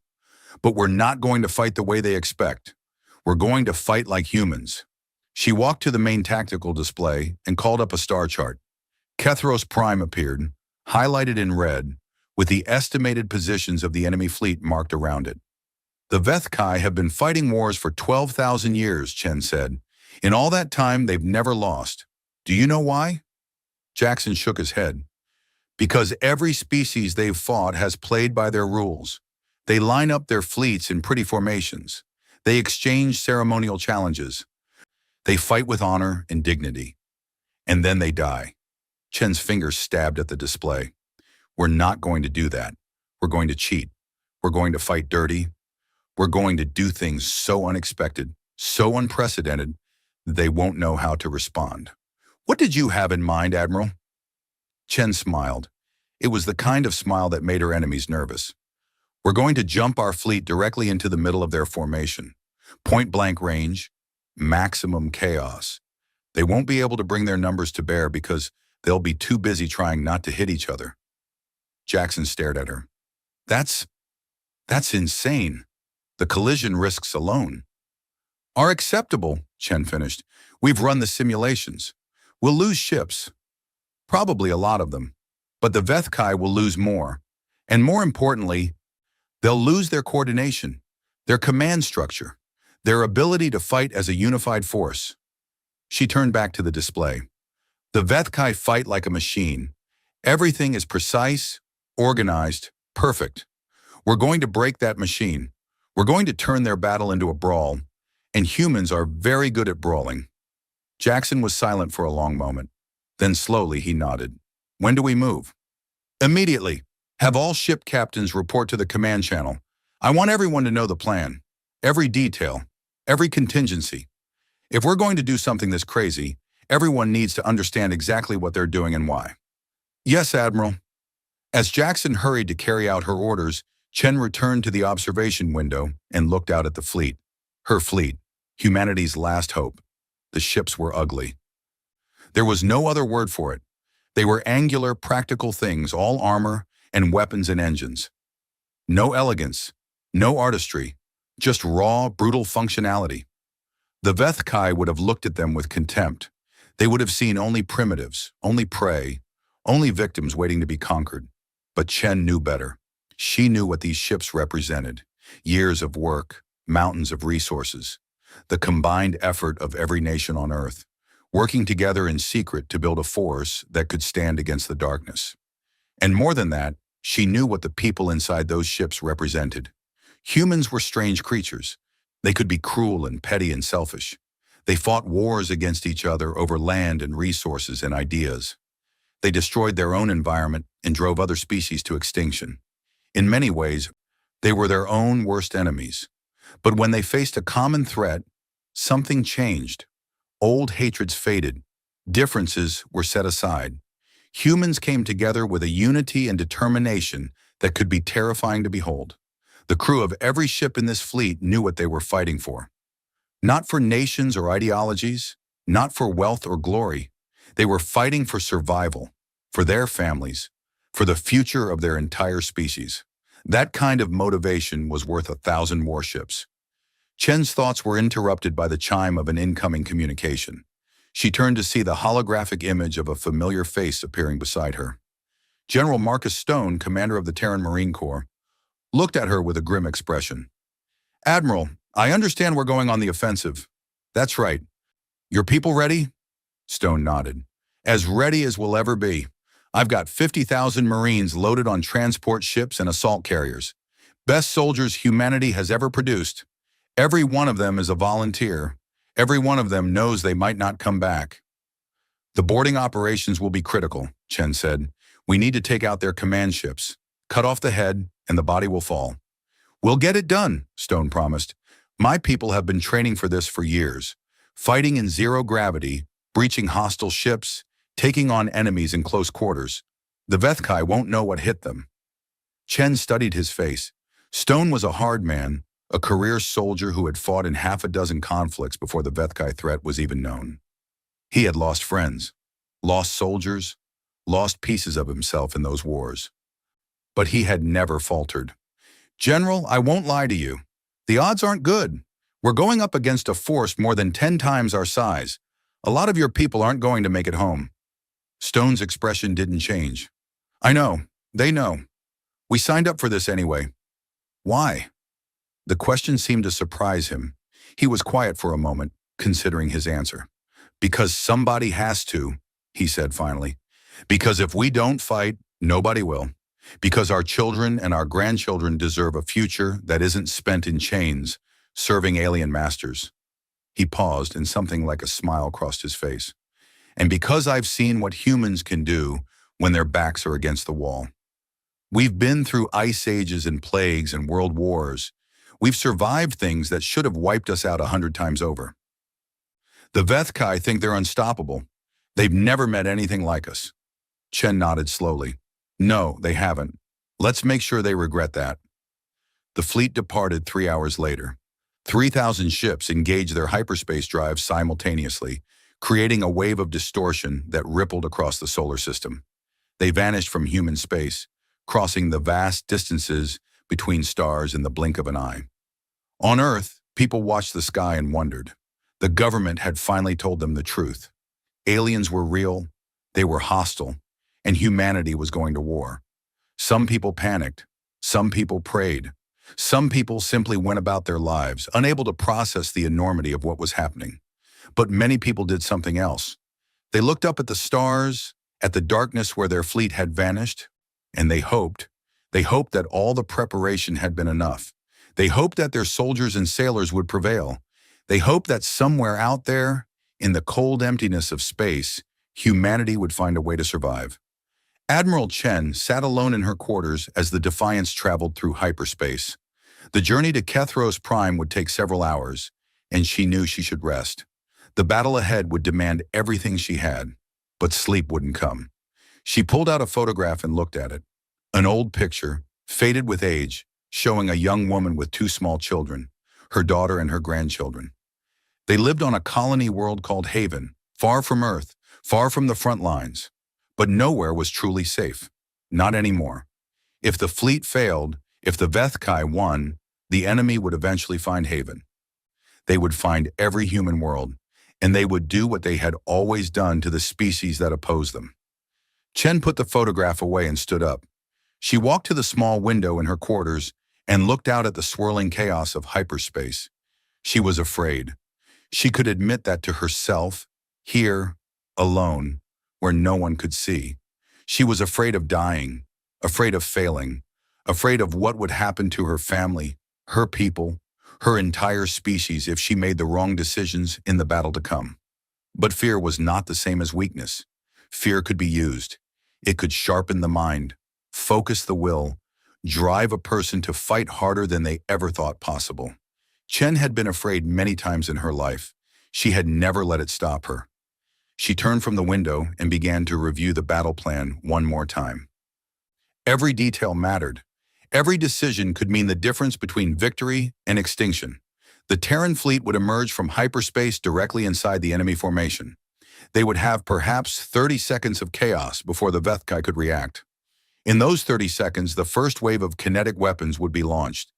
"But we're not going to fight the way they expect. We're going to fight like humans." She walked to the main tactical display and called up a star chart. Kethros Prime appeared, highlighted in red, with the estimated positions of the enemy fleet marked around it. "The Vethkai have been fighting wars for 12,000 years, Chen said. In all that time, they've never lost. Do you know why? Jackson shook his head. Because every species they've fought has played by their rules. They line up their fleets in pretty formations. They exchange ceremonial challenges. They fight with honor and dignity. And then they die. Chen's fingers stabbed at the display. We're not going to do that. We're going to cheat. We're going to fight dirty. We're going to do things so unexpected, so unprecedented, that they won't know how to respond. What did you have in mind, Admiral? Chen smiled. It was the kind of smile that made her enemies nervous. We're going to jump our fleet directly into the middle of their formation. Point-blank range, maximum chaos. They won't be able to bring their numbers to bear because they'll be too busy trying not to hit each other. Jackson stared at her. That's insane. The collision risks alone are acceptable, Chen finished. We've run the simulations. We'll lose ships. Probably a lot of them. But the Vethkai will lose more. And more importantly, they'll lose their coordination, their command structure, their ability to fight as a unified force. She turned back to the display. The Vethkai fight like a machine. Everything is precise, organized, perfect. We're going to break that machine. We're going to turn their battle into a brawl. And humans are very good at brawling. Jackson was silent for a long moment. Then slowly he nodded. When do we move? Immediately. Have all ship captains report to the command channel. I want everyone to know the plan. Every detail. Every contingency. If we're going to do something this crazy, everyone needs to understand exactly what they're doing and why. Yes, Admiral. As Jackson hurried to carry out her orders, Chen returned to the observation window and looked out at the fleet. Her fleet, humanity's last hope. The ships were ugly. There was no other word for it. They were angular, practical things, all armor and weapons and engines. No elegance, no artistry, just raw, brutal functionality. The Vethkai would have looked at them with contempt. They would have seen only primitives, only prey, only victims waiting to be conquered. But Chen knew better. She knew what these ships represented. Years of work, mountains of resources, the combined effort of every nation on Earth, working together in secret to build a force that could stand against the darkness. And more than that, she knew what the people inside those ships represented. Humans were strange creatures. They could be cruel and petty and selfish. They fought wars against each other over land and resources and ideas. They destroyed their own environment and drove other species to extinction. In many ways, they were their own worst enemies. But when they faced a common threat, something changed. Old hatreds faded. Differences were set aside. Humans came together with a unity and determination that could be terrifying to behold. The crew of every ship in this fleet knew what they were fighting for. Not for nations or ideologies, not for wealth or glory. They were fighting for survival, for their families, for the future of their entire species. That kind of motivation was worth 1,000 warships. Chen's thoughts were interrupted by the chime of an incoming communication. She turned to see the holographic image of a familiar face appearing beside her. General Marcus Stone, commander of the Terran Marine Corps, looked at her with a grim expression. Admiral, I understand we're going on the offensive. That's right. Your people ready? Stone nodded. As ready as we'll ever be. I've got 50,000 Marines loaded on transport ships and assault carriers. Best soldiers humanity has ever produced. Every one of them is a volunteer. Every one of them knows they might not come back. The boarding operations will be critical, Chen said. We need to take out their command ships. Cut off the head, and the body will fall. We'll get it done, Stone promised. My people have been training for this for years. Fighting in zero gravity, breaching hostile ships, taking on enemies in close quarters. The Vethkai won't know what hit them. Chen studied his face. Stone was a hard man, a career soldier who had fought in half a dozen conflicts before the Vethkai threat was even known. He had lost friends, lost soldiers, lost pieces of himself in those wars. But he had never faltered. General, I won't lie to you. The odds aren't good. We're going up against a force more than 10 times our size. A lot of your people aren't going to make it home. Stone's expression didn't change. I know. They know. We signed up for this anyway. Why? The question seemed to surprise him. He was quiet for a moment, considering his answer. Because somebody has to, he said finally. Because if we don't fight, nobody will. Because our children and our grandchildren deserve a future that isn't spent in chains, serving alien masters. He paused and something like a smile crossed his face. And because I've seen what humans can do when their backs are against the wall. We've been through ice ages and plagues and world wars. We've survived things that should have wiped us out 100 times over. The Vethkai think they're unstoppable. They've never met anything like us. Chen nodded slowly. No, they haven't. Let's make sure they regret that. The fleet departed 3 hours later. 3,000 ships engaged their hyperspace drives simultaneously, creating a wave of distortion that rippled across the solar system. They vanished from human space, crossing the vast distances between stars in the blink of an eye. On Earth, people watched the sky and wondered. The government had finally told them the truth. Aliens were real, they were hostile, and humanity was going to war. Some people panicked, some people prayed, some people simply went about their lives, unable to process the enormity of what was happening. But many people did something else. They looked up at the stars, at the darkness where their fleet had vanished, and they hoped that all the preparation had been enough. They hoped that their soldiers and sailors would prevail. They hoped that somewhere out there, in the cold emptiness of space, humanity would find a way to survive. Admiral Chen sat alone in her quarters as the Defiance traveled through hyperspace. The journey to Kethros Prime would take several hours, and she knew she should rest. The battle ahead would demand everything she had, but sleep wouldn't come. She pulled out a photograph and looked at it. An old picture, faded with age, showing a young woman with 2 small children, her daughter and her grandchildren. They lived on a colony world called Haven, far from Earth, far from the front lines. But nowhere was truly safe. Not anymore. If the fleet failed, if the Vethkai won, the enemy would eventually find Haven. They would find every human world, and they would do what they had always done to the species that opposed them. Chen put the photograph away and stood up. She walked to the small window in her quarters and looked out at the swirling chaos of hyperspace. She was afraid. She could admit that to herself, here, alone, where no one could see. She was afraid of dying, afraid of failing, afraid of what would happen to her family, her people, her entire species if she made the wrong decisions in the battle to come. But fear was not the same as weakness. Fear could be used. It could sharpen the mind, focus the will, drive a person to fight harder than they ever thought possible. Chen had been afraid many times in her life. She had never let it stop her. She turned from the window and began to review the battle plan one more time. Every detail mattered. Every decision could mean the difference between victory and extinction. The Terran fleet would emerge from hyperspace directly inside the enemy formation. They would have perhaps 30 seconds of chaos before the Vethkai could react. In those 30 seconds, the first wave of kinetic weapons would be launched.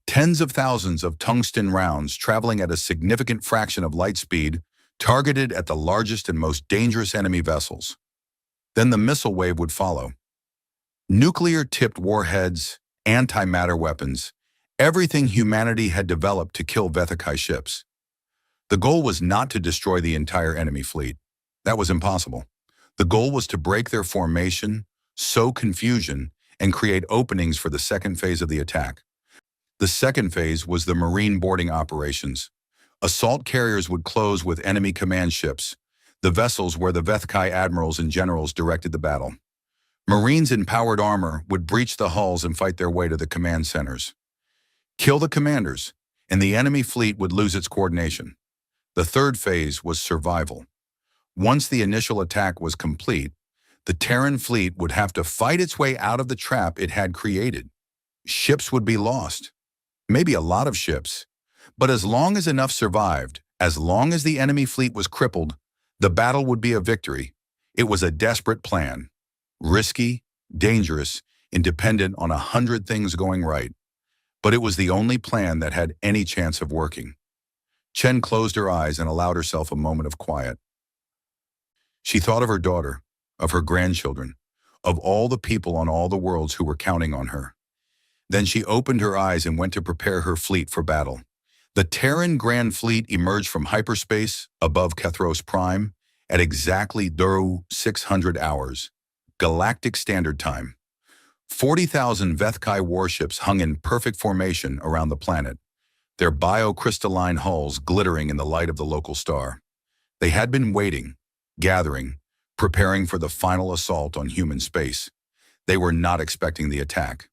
Tens of thousands of tungsten rounds traveling at a significant fraction of light speed, targeted at the largest and most dangerous enemy vessels. Then the missile wave would follow. Nuclear-tipped warheads, antimatter weapons, everything humanity had developed to kill Vethkai ships. The goal was not to destroy the entire enemy fleet. That was impossible. The goal was to break their formation, sow confusion, and create openings for the second phase of the attack. The second phase was the marine boarding operations. Assault carriers would close with enemy command ships, the vessels where the Vethkai admirals and generals directed the battle. Marines in powered armor would breach the hulls and fight their way to the command centers. Kill the commanders, and the enemy fleet would lose its coordination. The third phase was survival. Once the initial attack was complete, the Terran fleet would have to fight its way out of the trap it had created. Ships would be lost. Maybe a lot of ships. But as long as enough survived, as long as the enemy fleet was crippled, the battle would be a victory. It was a desperate plan. Risky, dangerous, and dependent on 100 things going right. But it was the only plan that had any chance of working. Chen closed her eyes and allowed herself a moment of quiet. She thought of her daughter, of her grandchildren, of all the people on all the worlds who were counting on her. Then she opened her eyes and went to prepare her fleet for battle. The Terran Grand Fleet emerged from hyperspace above Kethros Prime at exactly 600 hours, Galactic Standard Time. 40,000 Vethkai warships hung in perfect formation around the planet, their biocrystalline hulls glittering in the light of the local star. They had been waiting, gathering, preparing for the final assault on human space. They were not expecting the attack.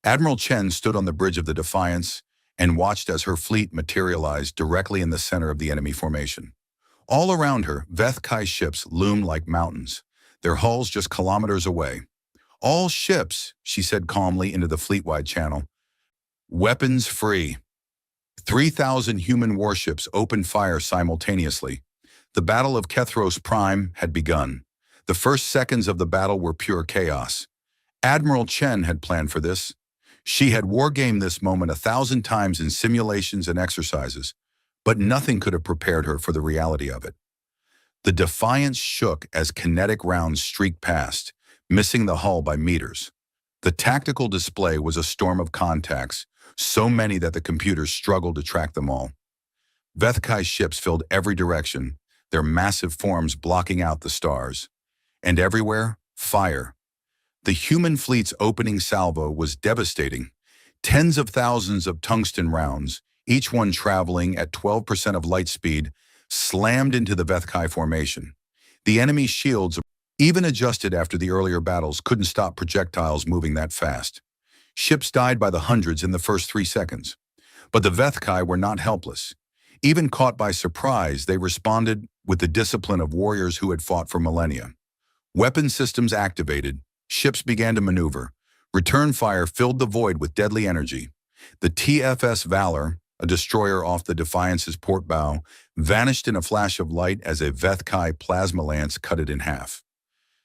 Admiral Chen stood on the bridge of the Defiance and watched as her fleet materialized directly in the center of the enemy formation. All around her, Vethkai ships loomed like mountains, their hulls just kilometers away. "All ships," she said calmly into the fleet-wide channel. "Weapons free." 3,000 human warships opened fire simultaneously. The Battle of Kethros Prime had begun. The first seconds of the battle were pure chaos. Admiral Chen had planned for this. She had wargamed this moment 1,000 times in simulations and exercises, but nothing could have prepared her for the reality of it. The Defiance shook as kinetic rounds streaked past, missing the hull by meters. The tactical display was a storm of contacts, so many that the computers struggled to track them all. Vethkai ships filled every direction, their massive forms blocking out the stars. And everywhere, fire. The human fleet's opening salvo was devastating. Tens of thousands of tungsten rounds, each one traveling at 12% of light speed, slammed into the Vethkai formation. The enemy's shields, even adjusted after the earlier battles, couldn't stop projectiles moving that fast. Ships died by the hundreds in the first 3 seconds. But the Vethkai were not helpless. Even caught by surprise, they responded with the discipline of warriors who had fought for millennia. Weapon systems activated, ships began to maneuver. Return fire filled the void with deadly energy. The TFS Valor, a destroyer off the Defiance's port bow, vanished in a flash of light as a Vethkai plasma lance cut it in half.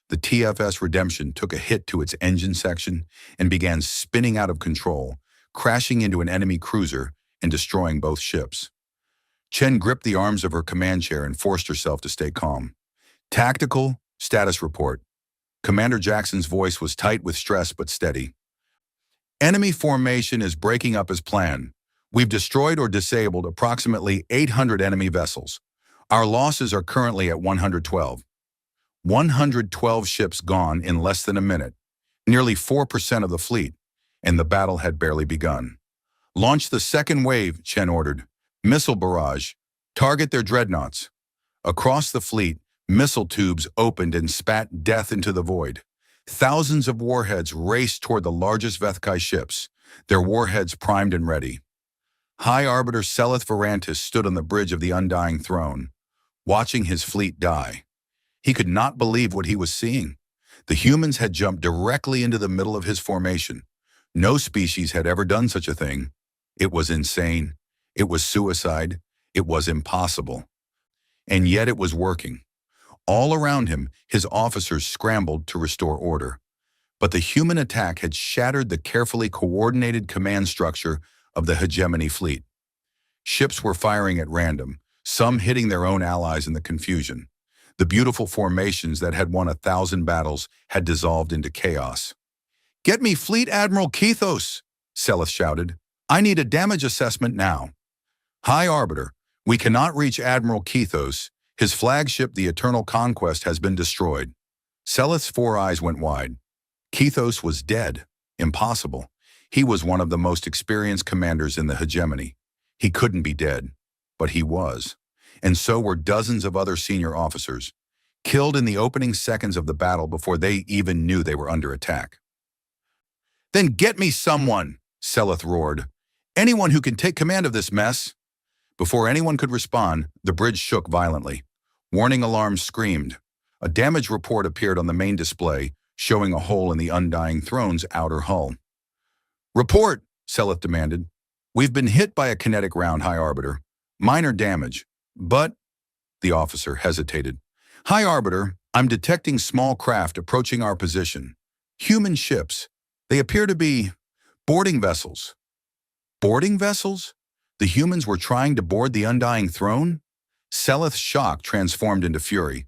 The TFS Redemption took a hit to its engine section and began spinning out of control, crashing into an enemy cruiser and destroying both ships. Chen gripped the arms of her command chair and forced herself to stay calm. "Tactical status report." Commander Jackson's voice was tight with stress but steady. "Enemy formation is breaking up as planned. We've destroyed or disabled approximately 800 enemy vessels. Our losses are currently at 112. 112 ships gone in less than a minute, nearly 4% of the fleet, and the battle had barely begun. Launch the second wave," Chen ordered. "Missile barrage. Target their dreadnoughts." Across the fleet, missile tubes opened and spat death into the void. Thousands of warheads raced toward the largest Vethkai ships, their warheads primed and ready. High Arbiter Seleth Varantis stood on the bridge of the Undying Throne, watching his fleet die. He could not believe what he was seeing. The humans had jumped directly into the middle of his formation. No species had ever done such a thing. It was insane. It was suicide. It was impossible. And yet it was working. All around him, his officers scrambled to restore order. But the human attack had shattered the carefully coordinated command structure of the hegemony fleet. Ships were firing at random, some hitting their own allies in the confusion. The beautiful formations that had won 1,000 battles had dissolved into chaos. "Get me Fleet Admiral Kethos," Seleth shouted. "I need a damage assessment now." "High Arbiter, we cannot reach Admiral Kethos. His flagship, the Eternal Conquest, has been destroyed." Seleth's 4 eyes went wide. Kethos was dead. Impossible. He was one of the most experienced commanders in the hegemony. He couldn't be dead, but he was. And so were dozens of other senior officers, killed in the opening seconds of the battle before they even knew they were under attack. "Then get me someone," Seleth roared. "Anyone who can take command of this mess." Before anyone could respond, the bridge shook violently. Warning alarms screamed. A damage report appeared on the main display, showing a hole in the Undying Throne's outer hull. "Report," Seleth demanded. "We've been hit by a kinetic round, High Arbiter. Minor damage, but—" The officer hesitated. "High Arbiter, I'm detecting small craft approaching our position. Human ships. They appear to be boarding vessels." Boarding vessels? The humans were trying to board the Undying Throne? Seleth's shock transformed into fury.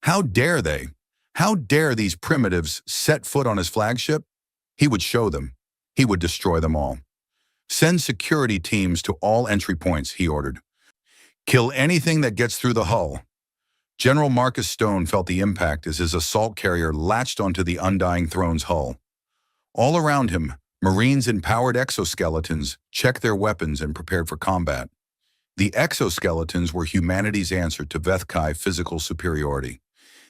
How dare they? How dare these primitives set foot on his flagship? He would show them. He would destroy them all. Send security teams to all entry points, he ordered. Kill anything that gets through the hull. General Marcus Stone felt the impact as his assault carrier latched onto the Undying Throne's hull. All around him, Marines in powered exoskeletons checked their weapons and prepared for combat. The exoskeletons were humanity's answer to Vethkai physical superiority.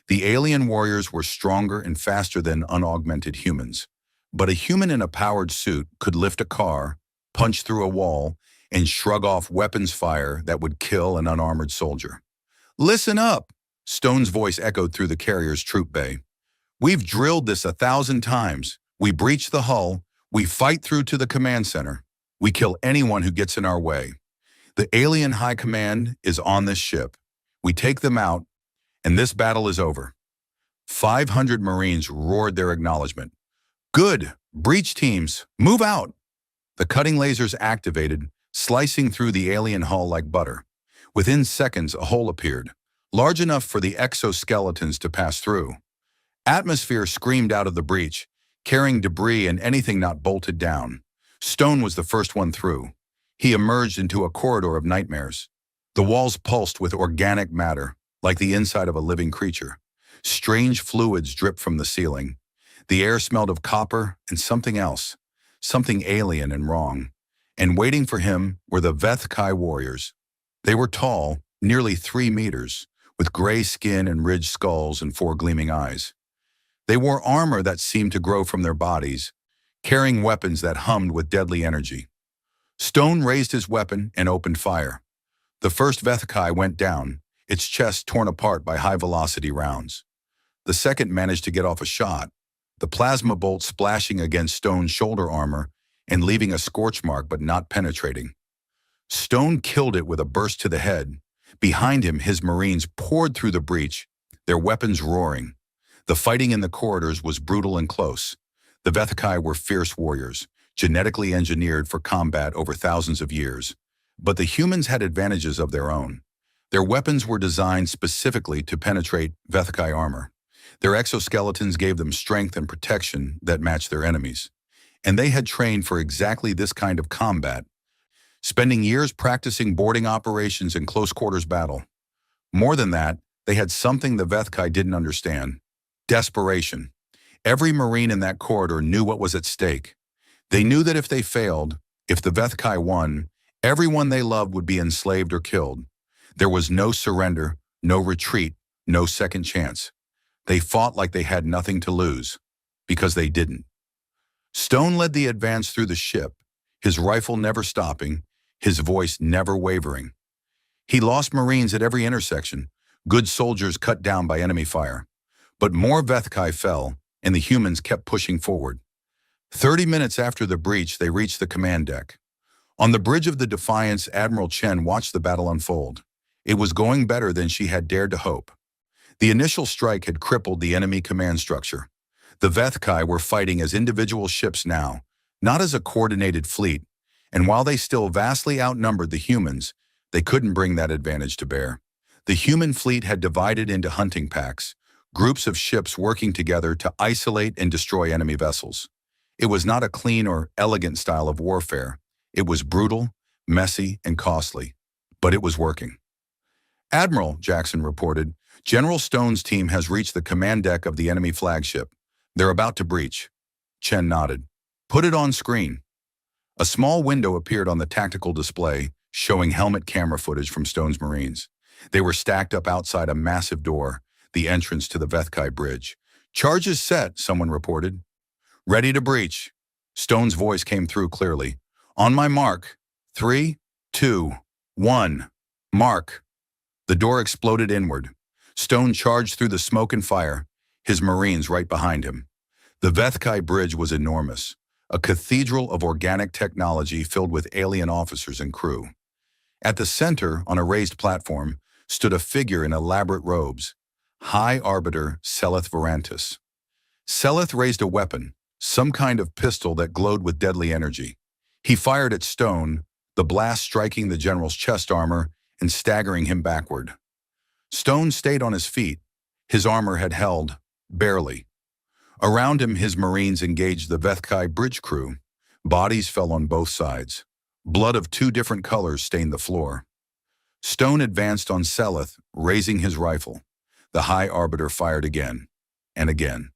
The alien warriors were stronger and faster than unaugmented humans. But a human in a powered suit could lift a car, punch through a wall, and shrug off weapons fire that would kill an unarmored soldier. "Listen up!" Stone's voice echoed through the carrier's troop bay. "We've drilled this 1,000 times. We breach the hull, we fight through to the command center. We kill anyone who gets in our way. The alien high command is on this ship. We take them out, and this battle is over." 500 Marines roared their acknowledgement. "Good! Breach teams, move out!" The cutting lasers activated, slicing through the alien hull like butter. Within seconds, a hole appeared, large enough for the exoskeletons to pass through. Atmosphere screamed out of the breach, carrying debris and anything not bolted down. Stone was the first one through. He emerged into a corridor of nightmares. The walls pulsed with organic matter, like the inside of a living creature. Strange fluids dripped from the ceiling. The air smelled of copper and something else, something alien and wrong. And waiting for him were the Vethkai warriors. They were tall, nearly 3 meters, with gray skin and ridged skulls and 4 gleaming eyes. They wore armor that seemed to grow from their bodies, carrying weapons that hummed with deadly energy. Stone raised his weapon and opened fire. The first Vethkai went down, its chest torn apart by high-velocity rounds. The second managed to get off a shot, the plasma bolt splashing against Stone's shoulder armor and leaving a scorch mark but not penetrating. Stone killed it with a burst to the head. Behind him, his Marines poured through the breach, their weapons roaring. The fighting in the corridors was brutal and close. The Vethkai were fierce warriors, genetically engineered for combat over thousands of years. But the humans had advantages of their own. Their weapons were designed specifically to penetrate Vethkai armor. Their exoskeletons gave them strength and protection that matched their enemies. And they had trained for exactly this kind of combat, spending years practicing boarding operations in close-quarters battle. More than that, they had something the Vethkai didn't understand: desperation. Every Marine in that corridor knew what was at stake. They knew that if they failed, if the Vethkai won, everyone they loved would be enslaved or killed. There was no surrender, no retreat, no second chance. They fought like they had nothing to lose, because they didn't. Stone led the advance through the ship, his rifle never stopping, his voice never wavering. He lost Marines at every intersection, good soldiers cut down by enemy fire. But more Vethkai fell, and the humans kept pushing forward. 30 minutes after the breach, they reached the command deck. On the bridge of the Defiance, Admiral Chen watched the battle unfold. It was going better than she had dared to hope. The initial strike had crippled the enemy command structure. The Vethkai were fighting as individual ships now, not as a coordinated fleet, and while they still vastly outnumbered the humans, they couldn't bring that advantage to bear. The human fleet had divided into hunting packs, groups of ships working together to isolate and destroy enemy vessels. It was not a clean or elegant style of warfare. It was brutal, messy, and costly, but it was working. "Admiral," Jackson reported, "General Stone's team has reached the command deck of the enemy flagship. They're about to breach." Chen nodded. "Put it on screen." A small window appeared on the tactical display, showing helmet camera footage from Stone's Marines. They were stacked up outside a massive door, the entrance to the Vethkai bridge. "Charges set," someone reported. "Ready to breach." Stone's voice came through clearly. "On my mark. 3, 2, 1. Mark." The door exploded inward. Stone charged through the smoke and fire, his Marines right behind him. The Vethkai bridge was enormous, a cathedral of organic technology filled with alien officers and crew. At the center, on a raised platform, stood a figure in elaborate robes, High Arbiter Seleth Varantis. Seleth raised a weapon, some kind of pistol that glowed with deadly energy. He fired at Stone, the blast striking the general's chest armor and staggering him backward. Stone stayed on his feet. His armor had held, barely. Around him, his Marines engaged the Vethkai bridge crew. Bodies fell on both sides. Blood of two different colors stained the floor. Stone advanced on Seleth, raising his rifle. The High Arbiter fired again and again.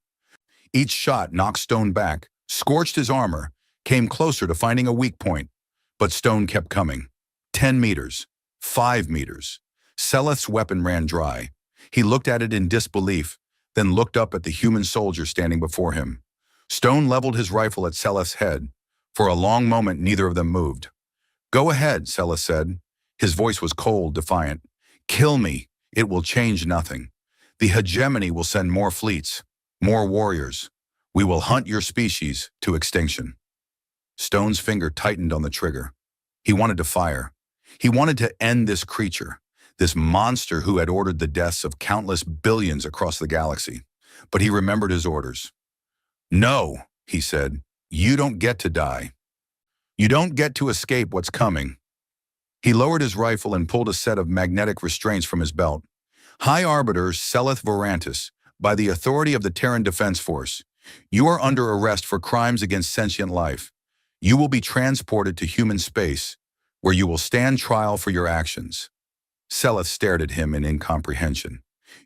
Each shot knocked Stone back, scorched his armor, came closer to finding a weak point. But Stone kept coming. 10 meters. 5 meters. Seleth's weapon ran dry. He looked at it in disbelief, then looked up at the human soldier standing before him. Stone leveled his rifle at Seleth's head. For a long moment, neither of them moved. "Go ahead," Seleth said. His voice was cold, defiant. "Kill me. It will change nothing. The hegemony will send more fleets, more warriors. We will hunt your species to extinction." Stone's finger tightened on the trigger. He wanted to fire. He wanted to end this creature, this monster who had ordered the deaths of countless billions across the galaxy. But he remembered his orders. "No," he said, "you don't get to die. You don't get to escape what's coming." He lowered his rifle and pulled a set of magnetic restraints from his belt. "High Arbiter Seleth Vorantis, by the authority of the Terran Defense Force, you are under arrest for crimes against sentient life. You will be transported to human space, where you will stand trial for your actions." Seleth stared at him in incomprehension.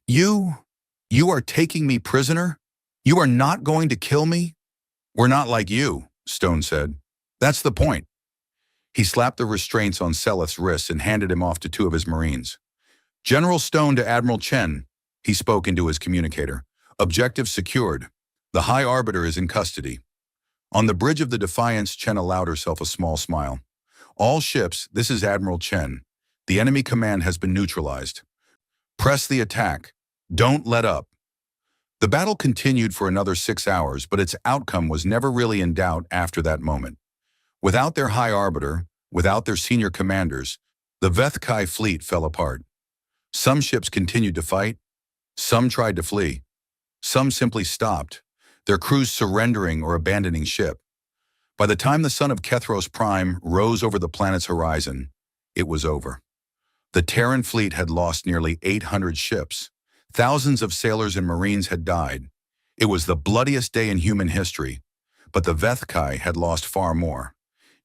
You are taking me prisoner? You are not going to kill me?" "We're not like you," Stone said. "That's the point." He slapped the restraints on Seleth's wrists and handed him off to two of his Marines. "General Stone to Admiral Chen," he spoke into his communicator. "Objective secured. The High Arbiter is in custody." On the bridge of the Defiance, Chen allowed herself a small smile. "All ships, this is Admiral Chen. The enemy command has been neutralized. Press the attack. Don't let up." The battle continued for another 6 hours, but its outcome was never really in doubt after that moment. Without their High Arbiter, without their senior commanders, the Vethkai fleet fell apart. Some ships continued to fight. Some tried to flee. Some simply stopped, their crews surrendering or abandoning ship. By the time the sun of Kethros Prime rose over the planet's horizon, it was over. The Terran fleet had lost nearly 800 ships. Thousands of sailors and Marines had died. It was the bloodiest day in human history, but the Vethkai had lost far more.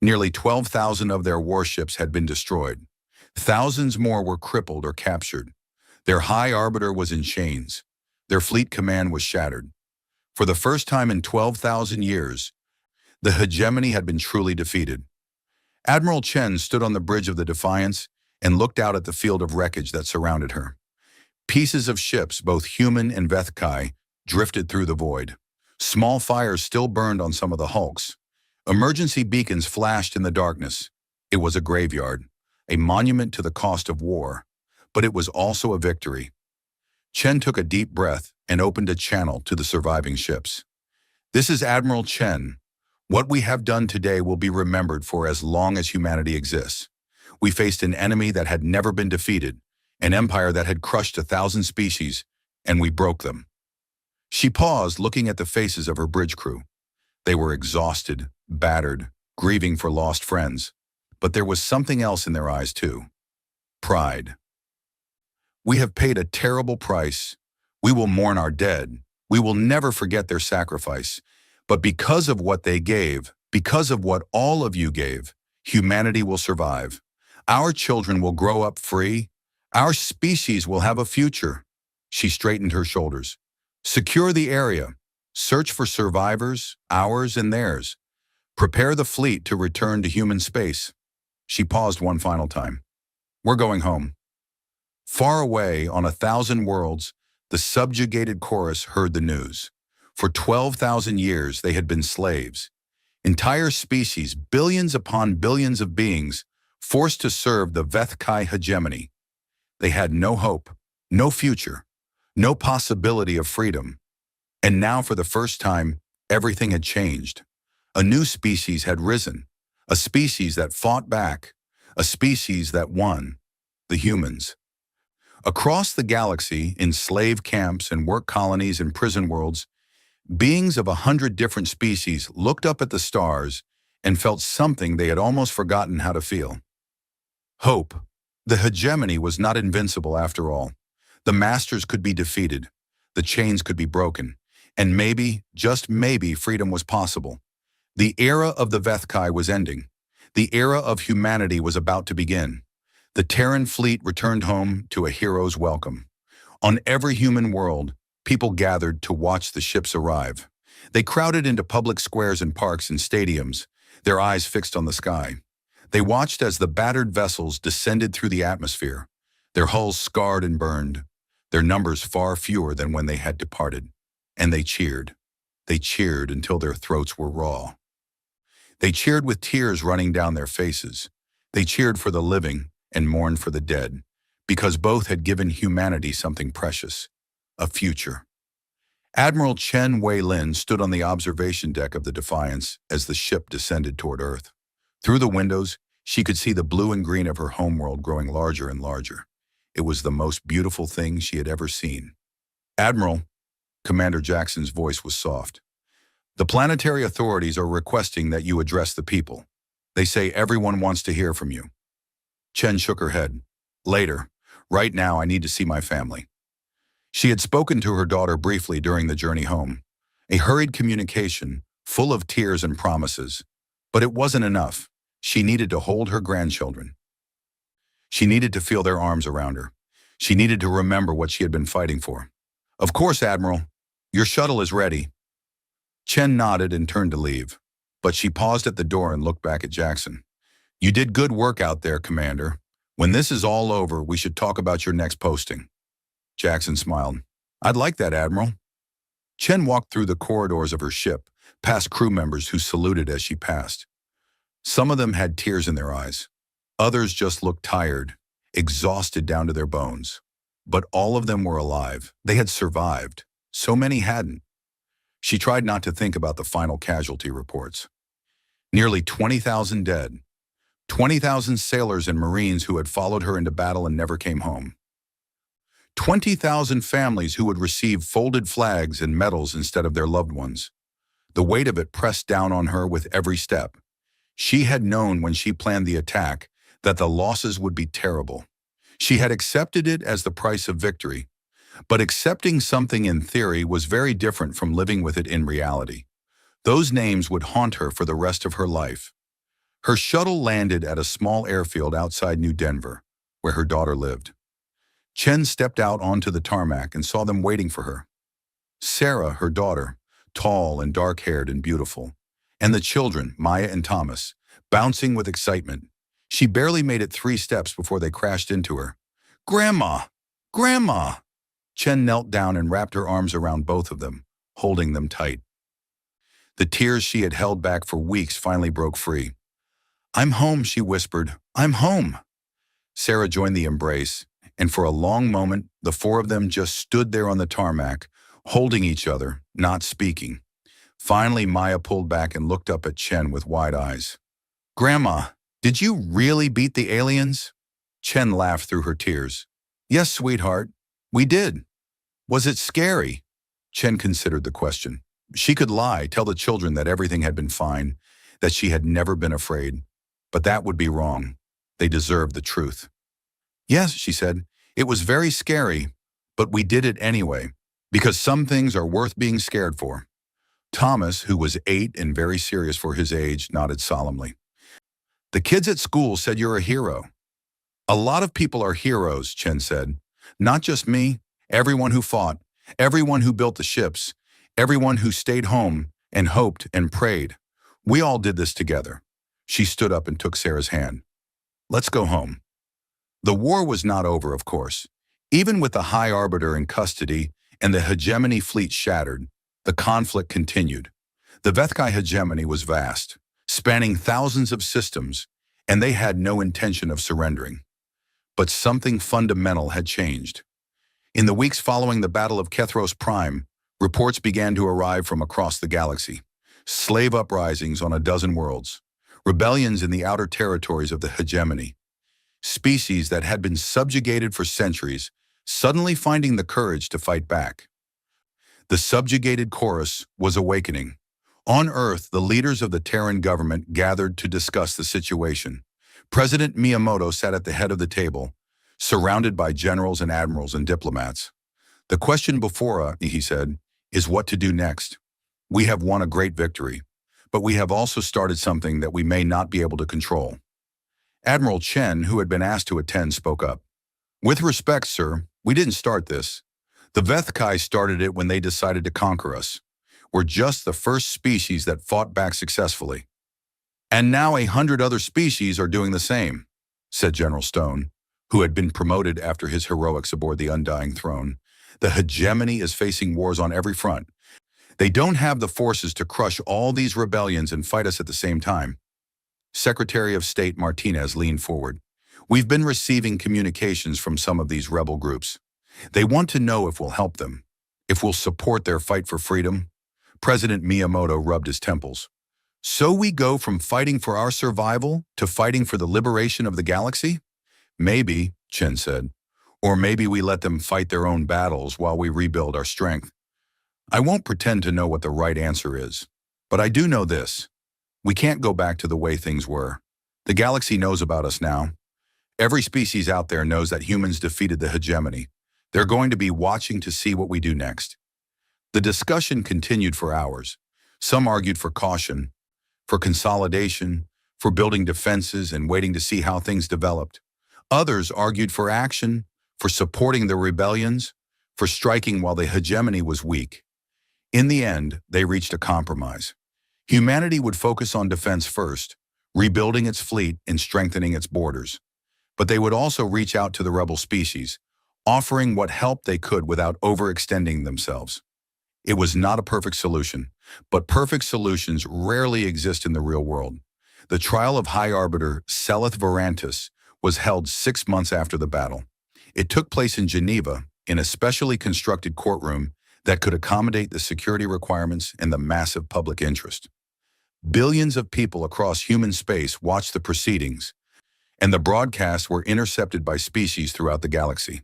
Nearly 12,000 of their warships had been destroyed. Thousands more were crippled or captured. Their High Arbiter was in chains. Their fleet command was shattered. For the first time in 12,000 years, the hegemony had been truly defeated. Admiral Chen stood on the bridge of the Defiance and looked out at the field of wreckage that surrounded her. Pieces of ships, both human and Vethkai, drifted through the void. Small fires still burned on some of the hulks. Emergency beacons flashed in the darkness. It was a graveyard, a monument to the cost of war, but it was also a victory. Chen took a deep breath and opened a channel to the surviving ships. "This is Admiral Chen. What we have done today will be remembered for as long as humanity exists. We faced an enemy that had never been defeated, an empire that had crushed 1,000 species, and we broke them." She paused, looking at the faces of her bridge crew. They were exhausted, battered, grieving for lost friends. But there was something else in their eyes too. Pride. "We have paid a terrible price. We will mourn our dead. We will never forget their sacrifice. But because of what they gave, because of what all of you gave, humanity will survive. Our children will grow up free. Our species will have a future." She straightened her shoulders. "Secure the area. Search for survivors, ours and theirs. Prepare the fleet to return to human space." She paused one final time. "We're going home." Far away on 1,000 worlds, the subjugated chorus heard the news. For 12,000 years, they had been slaves. Entire species, billions upon billions of beings, forced to serve the Vethkai hegemony. They had no hope, no future, no possibility of freedom. And now, for the first time, everything had changed. A new species had risen, a species that fought back, a species that won, the humans. Across the galaxy, in slave camps and work colonies and prison worlds, beings of 100 different species looked up at the stars and felt something they had almost forgotten how to feel. Hope. The hegemony was not invincible after all. The masters could be defeated, the chains could be broken, and maybe, just maybe, freedom was possible. The era of the Vethkai was ending. The era of humanity was about to begin. The Terran fleet returned home to a hero's welcome. On every human world, people gathered to watch the ships arrive. They crowded into public squares and parks and stadiums, their eyes fixed on the sky. They watched as the battered vessels descended through the atmosphere, their hulls scarred and burned, their numbers far fewer than when they had departed. And they cheered. They cheered until their throats were raw. They cheered with tears running down their faces. They cheered for the living and mourned for the dead, because both had given humanity something precious, a future. Admiral Chen Wei-lin stood on the observation deck of the Defiance as the ship descended toward Earth. Through the windows, she could see the blue and green of her homeworld growing larger and larger. It was the most beautiful thing she had ever seen. "Admiral," Commander Jackson's voice was soft. "The planetary authorities are requesting that you address the people. They say everyone wants to hear from you." Chen shook her head. "Later. Right now, I need to see my family." She had spoken to her daughter briefly during the journey home. A hurried communication, full of tears and promises. But it wasn't enough. She needed to hold her grandchildren. She needed to feel their arms around her. She needed to remember what she had been fighting for. "Of course, Admiral. Your shuttle is ready." Chen nodded and turned to leave, but she paused at the door and looked back at Jackson. "You did good work out there, Commander. When this is all over, we should talk about your next posting." Jackson smiled. "I'd like that, Admiral." Chen walked through the corridors of her ship, past crew members who saluted as she passed. Some of them had tears in their eyes. Others just looked tired, exhausted down to their bones. But all of them were alive. They had survived. So many hadn't. She tried not to think about the final casualty reports. Nearly 20,000 dead. 20,000 sailors and Marines who had followed her into battle and never came home. 20,000 families who would receive folded flags and medals instead of their loved ones. The weight of it pressed down on her with every step. She had known when she planned the attack that the losses would be terrible. She had accepted it as the price of victory. But accepting something in theory was very different from living with it in reality. Those names would haunt her for the rest of her life. Her shuttle landed at a small airfield outside New Denver, where her daughter lived. Chen stepped out onto the tarmac and saw them waiting for her. Sarah, her daughter, tall and dark-haired and beautiful, and the children, Maya and Thomas, bouncing with excitement. She barely made it 3 steps before they crashed into her. "Grandma! Grandma!" Chen knelt down and wrapped her arms around both of them, holding them tight. The tears she had held back for weeks finally broke free. "I'm home," she whispered. "I'm home." Sarah joined the embrace, and for a long moment, the 4 of them just stood there on the tarmac, holding each other, not speaking. Finally, Maya pulled back and looked up at Chen with wide eyes. "Grandma, did you really beat the aliens?" Chen laughed through her tears. "Yes, sweetheart, we did." "Was it scary?" Chen considered the question. She could lie, tell the children that everything had been fine, that she had never been afraid. But that would be wrong. They deserved the truth. "Yes," she said, "it was very scary, but we did it anyway, because some things are worth being scared for." Thomas, who was 8 and very serious for his age, nodded solemnly. "The kids at school said you're a hero." "A lot of people are heroes," Chen said. "Not just me, everyone who fought, everyone who built the ships, everyone who stayed home and hoped and prayed. We all did this together." She stood up and took Sarah's hand. "Let's go home." The war was not over, of course. Even with the High Arbiter in custody and the hegemony fleet shattered, the conflict continued. The Vethkai hegemony was vast, spanning thousands of systems, and they had no intention of surrendering. But something fundamental had changed. In the weeks following the Battle of Kethros Prime, reports began to arrive from across the galaxy. Slave uprisings on a dozen worlds, rebellions in the outer territories of the hegemony. Species that had been subjugated for centuries, suddenly finding the courage to fight back. The subjugated chorus was awakening. On Earth, the leaders of the Terran government gathered to discuss the situation. President Miyamoto sat at the head of the table, surrounded by generals and admirals and diplomats. "The question before us," he said, "is what to do next. We have won a great victory, but we have also started something that we may not be able to control. Admiral Chen, who had been asked to attend, spoke up. With respect, sir, we didn't start this. The Vethkai started it when they decided to conquer us. We're just the first species that fought back successfully. And now 100 other species are doing the same, said General Stone, who had been promoted after his heroics aboard the Undying Throne. The hegemony is facing wars on every front. They don't have the forces to crush all these rebellions and fight us at the same time. Secretary of State Martinez leaned forward. We've been receiving communications from some of these rebel groups. They want to know if we'll help them, if we'll support their fight for freedom. President Miyamoto rubbed his temples. So we go from fighting for our survival to fighting for the liberation of the galaxy? Maybe, Chen said. Or maybe we let them fight their own battles while we rebuild our strength. I won't pretend to know what the right answer is, but I do know this. We can't go back to the way things were. The galaxy knows about us now. Every species out there knows that humans defeated the hegemony. They're going to be watching to see what we do next. The discussion continued for hours. Some argued for caution, for consolidation, for building defenses and waiting to see how things developed. Others argued for action, for supporting the rebellions, for striking while the hegemony was weak. In the end, they reached a compromise. Humanity would focus on defense first, rebuilding its fleet and strengthening its borders. But they would also reach out to the rebel species, offering what help they could without overextending themselves. It was not a perfect solution, but perfect solutions rarely exist in the real world. The trial of High Arbiter Seleth Varantis was held 6 months after the battle. It took place in Geneva, in a specially constructed courtroom that could accommodate the security requirements and the massive public interest. Billions of people across human space watched the proceedings, and the broadcasts were intercepted by species throughout the galaxy.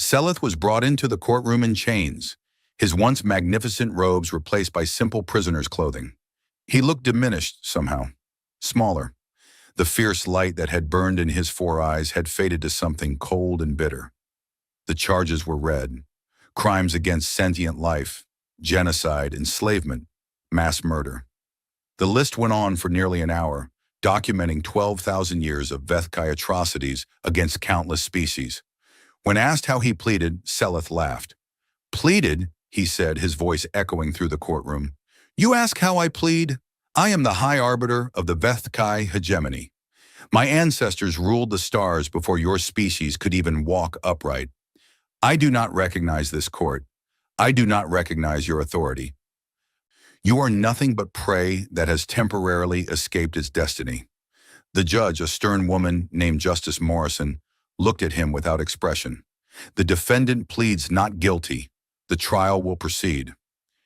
Seleth was brought into the courtroom in chains, his once magnificent robes replaced by simple prisoner's clothing. He looked diminished somehow, smaller. The fierce light that had burned in his 4 eyes had faded to something cold and bitter. The charges were read: crimes against sentient life, genocide, enslavement, mass murder. The list went on for nearly an hour, documenting 12,000 years of Vethkai atrocities against countless species. When asked how he pleaded, Seleth laughed. Pleaded, he said, his voice echoing through the courtroom. You ask how I plead? I am the High Arbiter of the Vethkai hegemony. My ancestors ruled the stars before your species could even walk upright. I do not recognize this court. I do not recognize your authority. You are nothing but prey that has temporarily escaped its destiny. The judge, a stern woman named Justice Morrison, looked at him without expression. The defendant pleads not guilty. The trial will proceed.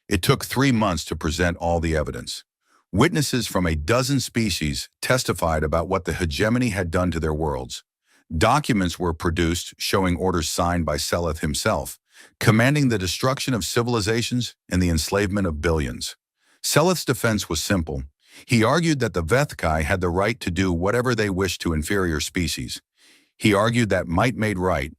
It took 3 months to present all the evidence. Witnesses from a dozen species testified about what the hegemony had done to their worlds. Documents were produced showing orders signed by Seleth himself, commanding the destruction of civilizations and the enslavement of billions. Seleth's defense was simple. He argued that the Vethkai had the right to do whatever they wished to inferior species. He argued that might made right,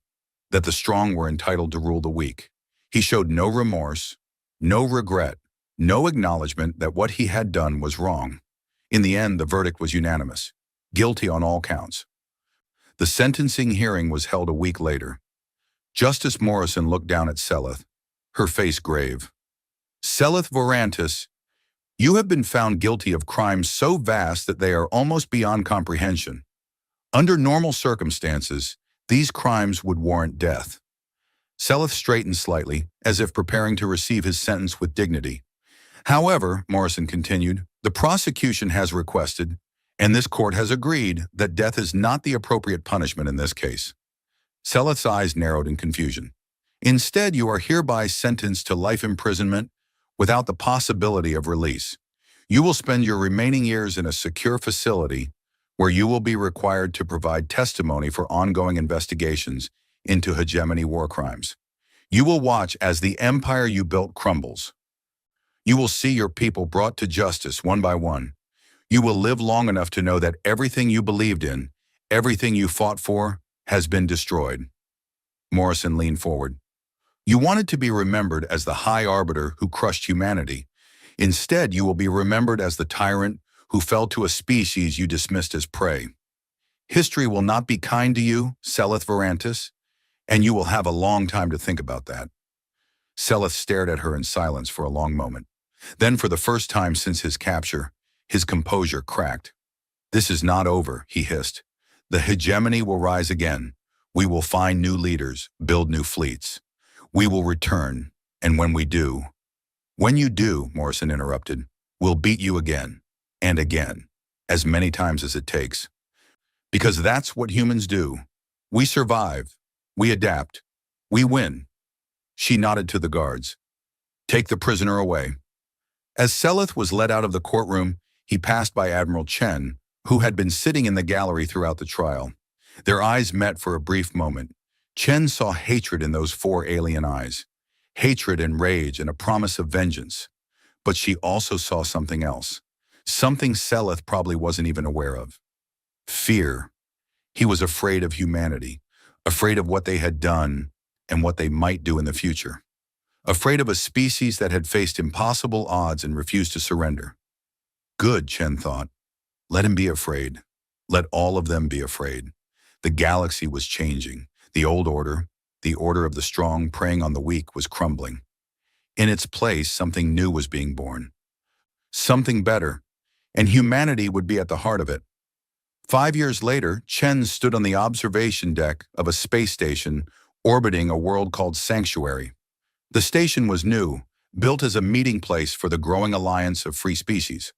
that the strong were entitled to rule the weak. He showed no remorse, no regret, no acknowledgement that what he had done was wrong. In the end, the verdict was unanimous, guilty on all counts. The sentencing hearing was held a week later. Justice Morrison looked down at Seleth, her face grave. Seleth Varantis, you have been found guilty of crimes so vast that they are almost beyond comprehension. Under normal circumstances, these crimes would warrant death. Seleth straightened slightly, as if preparing to receive his sentence with dignity. However, Morrison continued, the prosecution has requested, and this court has agreed, that death is not the appropriate punishment in this case. Seleth's eyes narrowed in confusion. Instead, you are hereby sentenced to life imprisonment without the possibility of release. You will spend your remaining years in a secure facility where you will be required to provide testimony for ongoing investigations into hegemony war crimes. You will watch as the empire you built crumbles. You will see your people brought to justice one by one. You will live long enough to know that everything you believed in, everything you fought for, has been destroyed. Morrison leaned forward. You wanted to be remembered as the High Arbiter who crushed humanity. Instead, you will be remembered as the tyrant who fell to a species you dismissed as prey. History will not be kind to you, Seleth Varantis, and you will have a long time to think about that. Seleth stared at her in silence for a long moment. Then, for the first time since his capture, his composure cracked. "This is not over," he hissed. "The hegemony will rise again. We will find new leaders, build new fleets. We will return, and when we do—" "When you do," Morrison interrupted, "we'll beat you again, and again, as many times as it takes. Because that's what humans do. We survive. We adapt. We win." She nodded to the guards. "Take the prisoner away." As Seleth was led out of the courtroom, he passed by Admiral Chen, who had been sitting in the gallery throughout the trial. Their eyes met for a brief moment. Chen saw hatred in those four alien eyes. Hatred and rage and a promise of vengeance. But she also saw something else. Something Seleth probably wasn't even aware of. Fear. He was afraid of humanity, afraid of what they had done and what they might do in the future. Afraid of a species that had faced impossible odds and refused to surrender. Good, Chen thought. Let him be afraid. Let all of them be afraid. The galaxy was changing. The old order, the order of the strong preying on the weak, was crumbling. In its place, something new was being born. Something better, and humanity would be at the heart of it. 5 years later, Chen stood on the observation deck of a space station orbiting a world called Sanctuary. The station was new, built as a meeting place for the growing alliance of free species.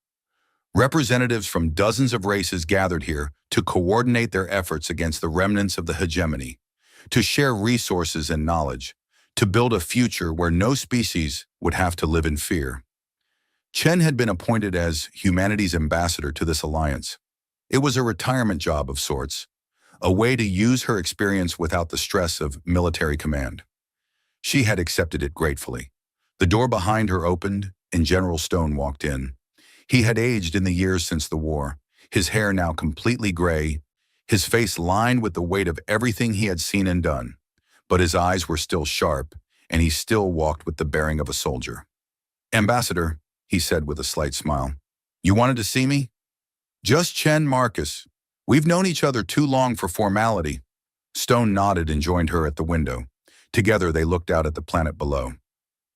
Representatives from dozens of races gathered here to coordinate their efforts against the remnants of the hegemony, to share resources and knowledge, to build a future where no species would have to live in fear. Chen had been appointed as humanity's ambassador to this alliance. It was a retirement job of sorts, a way to use her experience without the stress of military command. She had accepted it gratefully. The door behind her opened, and General Stone walked in. He had aged in the years since the war, his hair now completely gray, his face lined with the weight of everything he had seen and done. But his eyes were still sharp, and he still walked with the bearing of a soldier. "Ambassador," he said with a slight smile, "you wanted to see me?" "Just Chen Marcus. We've known each other too long for formality." Stone nodded and joined her at the window. Together they looked out at the planet below.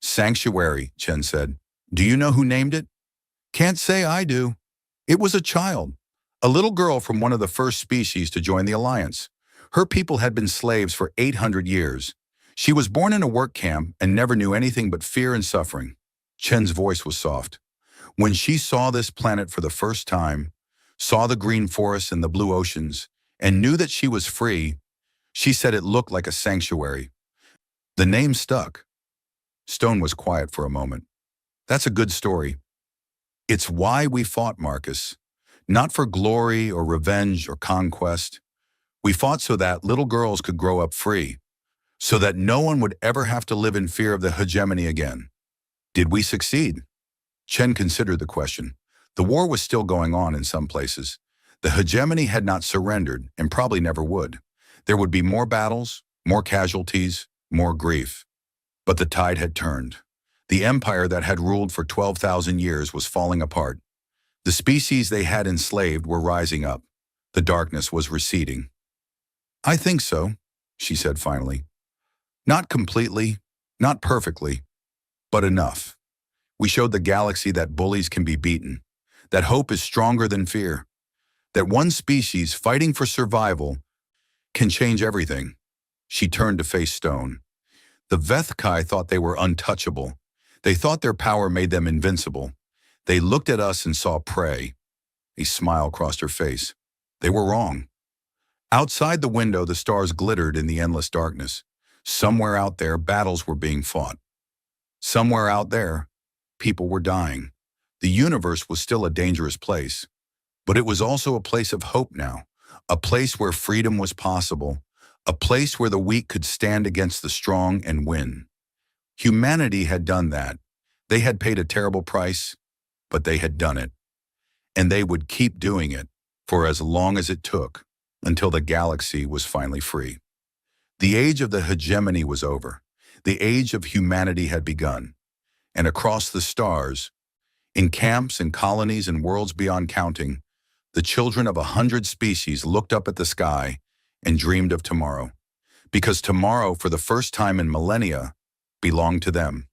"Sanctuary," Chen said. "Do you know who named it?" "Can't say I do. It was a child, a little girl from one of the first species to join the Alliance. Her people had been slaves for 800 years. She was born in a work camp and never knew anything but fear and suffering." Chen's voice was soft. "When she saw this planet for the first time, saw the green forests and the blue oceans, and knew that she was free, she said it looked like a sanctuary. The name stuck." Stone was quiet for a moment. "That's a good story. It's why we fought, Marcus. Not for glory or revenge or conquest. We fought so that little girls could grow up free, so that no one would ever have to live in fear of the hegemony again. Did we succeed?" Chen considered the question. The war was still going on in some places. The hegemony had not surrendered and probably never would. There would be more battles, more casualties, more grief. But the tide had turned. The empire that had ruled for 12,000 years was falling apart. The species they had enslaved were rising up. The darkness was receding. "I think so," she said finally. "Not completely, not perfectly, but enough. We showed the galaxy that bullies can be beaten, that hope is stronger than fear, that one species fighting for survival can change everything." She turned to face Stone. "The Vethkai thought they were untouchable. They thought their power made them invincible. They looked at us and saw prey." A smile crossed her face. "They were wrong." Outside the window, the stars glittered in the endless darkness. Somewhere out there, battles were being fought. Somewhere out there, people were dying. The universe was still a dangerous place, but it was also a place of hope now, a place where freedom was possible, a place where the weak could stand against the strong and win. Humanity had done that. They had paid a terrible price, but they had done it. And they would keep doing it for as long as it took, until the galaxy was finally free. The age of the hegemony was over. The age of humanity had begun. And across the stars, In camps and colonies and worlds beyond counting, the children of 100 species looked up at the sky and dreamed of tomorrow. Because tomorrow, for the first time in millennia, belonged to them.